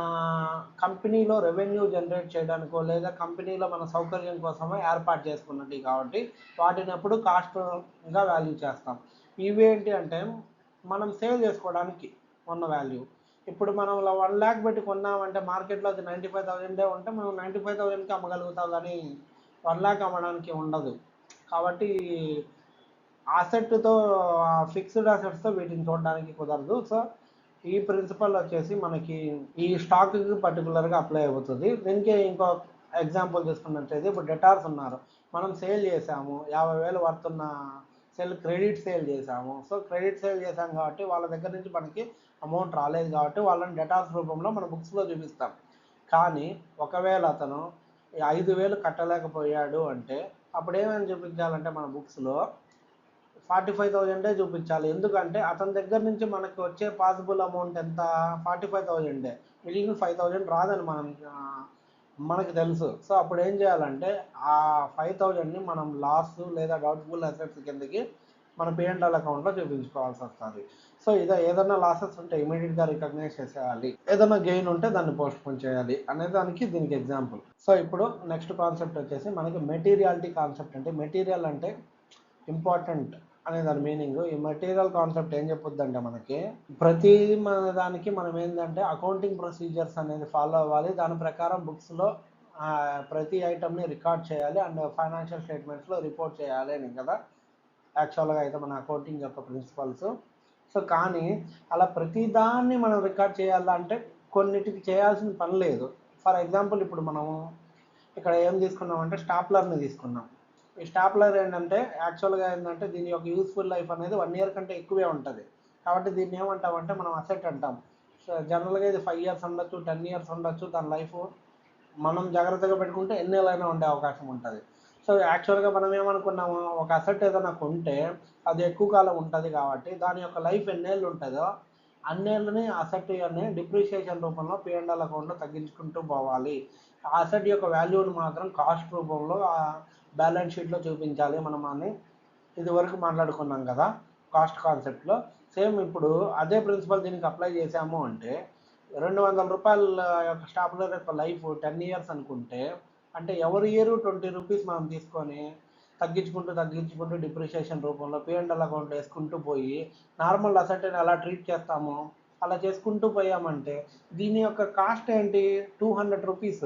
కంపెనీలో రెవెన్యూ జనరేట్ చేయడానికో లేదా కంపెనీలో మన సౌకర్యం కోసమో ఏర్పాటు చేసుకున్నట్టు కాబట్టి వాటిని ఎప్పుడు కాస్ట్గా వాల్యూ చేస్తాం. ఇవేంటి అంటే మనం సేవ్ చేసుకోవడానికి ఉన్న వాల్యూ. ఇప్పుడు మనం 1 lakh పెట్టి కొన్నామంటే మార్కెట్లో అది 95,000 ఉంటే మనం 95,000కి అమ్మగలుగుతాం, కానీ 1 lakh అమ్మడానికి ఉండదు. కాబట్టి అసెట్తో ఫిక్స్డ్ అసెట్స్తో వీటిని చూడడానికి కుదరదు. సో ఈ ప్రిన్సిపల్ వచ్చేసి మనకి ఈ స్టాక్కి పర్టికులర్గా అప్లై అవుతుంది. దీనికి ఇంకో ఎగ్జాంపుల్ తీసుకున్నట్టయితే ఇప్పుడు డెటార్స్ ఉన్నారు, మనం సేల్ చేసాము 50,000 వర్తున్న క్రెడిట్ సేల్ చేసాము. సో క్రెడిట్ సేల్ చేసాం కాబట్టి వాళ్ళ దగ్గర నుంచి మనకి అమౌంట్ రాలేదు కాబట్టి వాళ్ళని డెటార్స్ రూపంలో మన బుక్స్లో చూపిస్తాం. కానీ ఒకవేళ అతను 5,000 కట్టలేకపోయాడు అంటే అప్పుడు ఏమైనా చూపించాలంటే మన బుక్స్లో 45,000 చూపించాలి. ఎందుకంటే అతని దగ్గర నుంచి మనకి వచ్చే పాసిబుల్ అమౌంట్ ఎంత? 45,000. మిగిలిన 5,000 రాదని మనకి తెలుసు. సో అప్పుడు ఏం చేయాలంటే ఆ 5,000ని మనం లాస్ లేదా డౌట్ఫుల్ అసెట్స్ కిందకి మన P&L అకౌంట్లో చూపించుకోవాల్సి వస్తుంది. సో ఏదైనా లాసెస్ ఉంటే ఇమీడియట్గా రికగ్నైజ్ చేసేయాలి, ఏదైనా గెయిన్ ఉంటే దాన్ని పోస్ట్పోన్ చేయాలి అనే దానికి దీనికి ఎగ్జాంపుల్. సో ఇప్పుడు నెక్స్ట్ కాన్సెప్ట్ వచ్చేసి మనకి మెటీరియాలిటీ కాన్సెప్ట్. అంటే మెటీరియల్ అంటే ఇంపార్టెంట్ అనే దాని మీనింగ్. ఈ మెటీరియల్ కాన్సెప్ట్ ఏం చెప్పుద్దంటే మనకి ప్రతి దానికి మనం ఏంటంటే అకౌంటింగ్ ప్రొసీజర్స్ అనేది ఫాలో అవ్వాలి, దాని ప్రకారం బుక్స్లో ప్రతి ఐటమ్ని రికార్డ్ చేయాలి అండ్ ఫైనాన్షియల్ స్టేట్మెంట్స్లో రిపోర్ట్ చేయాలి అని కదా యాక్చువల్గా అయితే మన అకౌంటింగ్ యొక్క ప్రిన్సిపల్స్. సో కానీ అలా ప్రతిదాన్ని మనం రికార్డ్ చేయాలంటే కొన్నిటికి చేయాల్సిన పని లేదు. ఫర్ ఎగ్జాంపుల్ ఇప్పుడు మనము ఇక్కడ ఏం తీసుకున్నామంటే స్టాప్లర్ని తీసుకున్నాం. ఈ స్టాప్లర్ ఏంటంటే యాక్చువల్గా ఏంటంటే దీని యొక్క యూస్ఫుల్ లైఫ్ అనేది 1 year కంటే ఎక్కువే ఉంటుంది. కాబట్టి దీన్ని ఏమంటామంటే మనం అసెట్ అంటాం. సో జనరల్గా ఇది 5 years ఉండొచ్చు, 10 years ఉండొచ్చు. దాని లైఫ్ మనం జాగ్రత్తగా పెట్టుకుంటే ఎన్ని ఏళ్ళైనా ఉండే అవకాశం ఉంటుంది. సో యాక్చువల్గా మనం ఏమనుకున్నాము, ఒక అసెట్ ఏదైనా కొంటే అది ఎక్కువ కాలం ఉంటుంది కాబట్టి దాని యొక్క లైఫ్ ఎన్నేళ్ళు ఉంటుందో అన్నేళ్ళని అసెట్ అని డిప్రిషియేషన్ రూపంలో P&L అకౌంట్లో తగ్గించుకుంటూ పోవాలి. ఆ అసెట్ యొక్క వాల్యూని మాత్రం కాస్ట్ రూపంలో బ్యాలెన్స్ షీట్లో చూపించాలి మనం అని ఇది వరకు మాట్లాడుకున్నాం కదా కాస్ట్ కాన్సెప్ట్లో. సేమ్ ఇప్పుడు అదే ప్రిన్సిపల్ దీనికి అప్లై చేసాము అంటే 200 రూపాయల యొక్క స్టాప్లర్ యొక్క లైఫ్ 10 years అనుకుంటే అంటే ఎవరి ఇయర్ 20 రూపీస్ మనం తీసుకొని తగ్గించుకుంటూ డిప్రిషియేషన్ రూపంలో P&L అకౌంట్ వేసుకుంటూ పోయి నార్మల్ అసెట్ని ఎలా ట్రీట్ చేస్తామో అలా చేసుకుంటూ పోయామంటే దీని యొక్క కాస్ట్ ఏంటి 200 రూపీస్.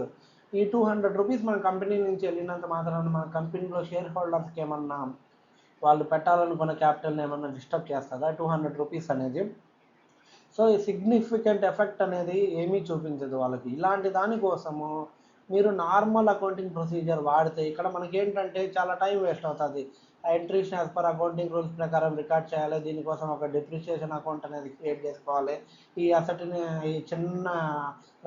ఈ 200 రూపీస్ మన కంపెనీ నుంచి వెళ్ళినంత మాత్రాన మన కంపెనీలో షేర్ హోల్డర్స్కి ఏమన్నా వాళ్ళు పెట్టాలనుకున్న క్యాపిటల్ని ఏమన్నా డిస్టర్బ్ చేస్తుందా 200 రూపీస్ అనేది? సో ఈ సిగ్నిఫికెంట్ ఎఫెక్ట్ అనేది ఏమీ చూపించదు వాళ్ళకి. ఇలాంటి దానికోసము మీరు నార్మల్ అకౌంటింగ్ ప్రొసీజర్ వాడితే ఇక్కడ మనకి ఏంటంటే చాలా టైం వేస్ట్ అవుతుంది. Entries as per accounting rules ప్రకారం రికార్డ్ చేయాలి, దీనికోసం ఒక డిప్రిషియేషన్ అకౌంట్ అనేది క్రియేట్ చేసుకోవాలి. ఈ అసెట్ని ఈ చిన్న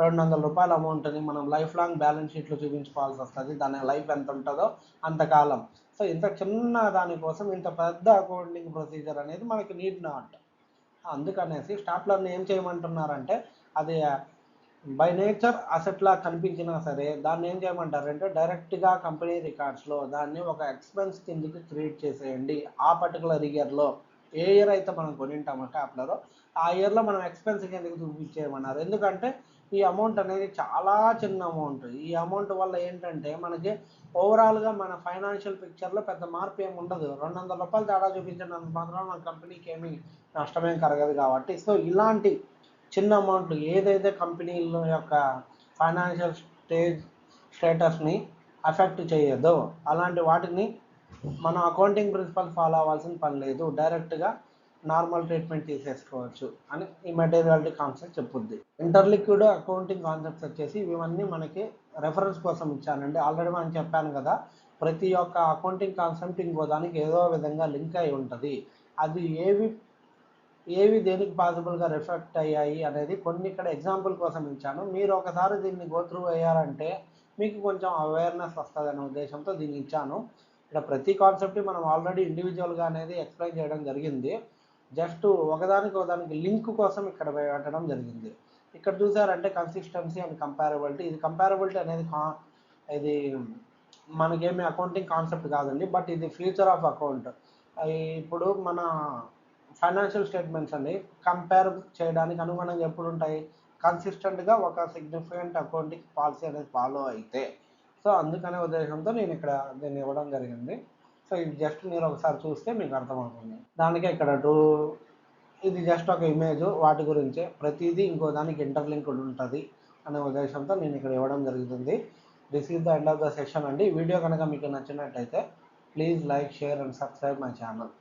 200 రూపాయల అమౌంట్ని మనం లైఫ్ లాంగ్ బ్యాలెన్స్ షీట్లో చూపించుకోవాల్సి వస్తుంది, దాని లైఫ్ ఎంత ఉంటుందో అంతకాలం. సో ఇంత చిన్న దానికోసం ఇంత పెద్ద అకౌంటింగ్ ప్రొసీజర్ అనేది మనకి నీడ్ నాట్. అందుకనేసి స్టాప్లర్ని ఏం చేయమంటున్నారంటే అది బై నేచర్ అసెట్లా కనిపించినా సరే దాన్ని ఏం చేయమంటారంటే డైరెక్ట్గా కంపెనీ రికార్డ్స్లో దాన్ని ఒక ఎక్స్పెన్స్ కిందకి క్రియేట్ చేసేయండి. ఆ పర్టికులర్ ఇయర్లో ఏ ఇయర్ అయితే మనం కొనింటామో స్టాప్లర్ ఆ ఇయర్లో మనం ఎక్స్పెన్స్ కిందకి చూపించేయమన్నారు. ఎందుకంటే ఈ అమౌంట్ అనేది చాలా చిన్న అమౌంట్. ఈ అమౌంట్ వల్ల ఏంటంటే మనకి ఓవరాల్గా మన ఫైనాన్షియల్ పిక్చర్లో పెద్ద మార్పు ఏమి ఉండదు. 200 రూపాయలు తేడా చూపించినంత మాత్రం మన కంపెనీకి ఏమీ నష్టమేం కలగదు కాబట్టి. సో ఇలాంటి చిన్న అమౌంట్ ఏదైతే కంపెనీల యొక్క ఫైనాన్షియల్ స్టేటస్ని అఫెక్ట్ చేయదో అలాంటి వాటిని మనం అకౌంటింగ్ ప్రిన్సిపల్ ఫాలో అవ్వాల్సిన పని లేదు, డైరెక్ట్గా నార్మల్ ట్రీట్మెంట్ తీసేసుకోవచ్చు అని ఈ మెటీరియాలిటీ కాన్సెప్ట్ చెప్పుద్ది. ఇంటర్లిక్విడ్ అకౌంటింగ్ కాన్సెప్ట్స్ వచ్చేసి ఇవన్నీ మనకి రెఫరెన్స్ కోసం ఇచ్చానండి. ఆల్రెడీ మనం చెప్పాను కదా ప్రతి ఒక్క అకౌంటింగ్ కాన్సెప్ట్ ఇంకో దానికి ఏదో విధంగా లింక్ అయి ఉంటుంది. అది ఏవి దేనికి పాసిబుల్గా రిఫ్లెక్ట్ అయ్యాయి అనేది కొన్ని ఇక్కడ ఎగ్జాంపుల్ కోసం ఇచ్చాను. మీరు ఒకసారి దీన్ని గో త్రూ అయ్యారంటే మీకు కొంచెం అవేర్నెస్ వస్తుంది అనే ఉద్దేశంతో దీన్ని ఇచ్చాను. ఇక్కడ ప్రతి కాన్సెప్ట్ మనం ఆల్రెడీ ఇండివిజువల్గా అనేది ఎక్స్ప్లెయిన్ చేయడం జరిగింది. జస్ట్ ఒకదానికి లింక్ కోసం ఇక్కడ పెట్టడం జరిగింది. ఇక్కడ చూసారంటే కన్సిస్టెన్సీ అండ్ కంపారబిలిటీ. ఇది కంపారబిలిటీ అనేది ఇది మనకేమి అకౌంటింగ్ కాన్సెప్ట్ కాదండి, బట్ ఇది ఫ్యూచర్ ఆఫ్ అకౌంట్. ఇప్పుడు మన ఫైనాన్షియల్ స్టేట్మెంట్స్ అండి కంపేర్ చేయడానికి అనుగుణంగా ఎప్పుడు ఉంటాయి, కన్సిస్టెంట్గా ఒక సిగ్నిఫికెంట్ అకౌంటింగ్ పాలసీ అనేది ఫాలో అయితే. సో అందుకనే ఉద్దేశంతో నేను ఇక్కడ దీన్ని ఇవ్వడం జరిగింది. సో ఇది జస్ట్ మీరు ఒకసారి చూస్తే మీకు అర్థమవుతుంది. దానికే ఇక్కడ ఇది జస్ట్ ఒక ఇమేజ్, వాటి గురించే ప్రతిదీ ఇంకో దానికి ఇంటర్లింక్డ్ ఉంటుంది అనే ఉద్దేశంతో నేను ఇక్కడ ఇవ్వడం జరుగుతుంది. This is the end of the session అండి. వీడియో కనుక మీకు నచ్చినట్టయితే please like, share and subscribe my channel.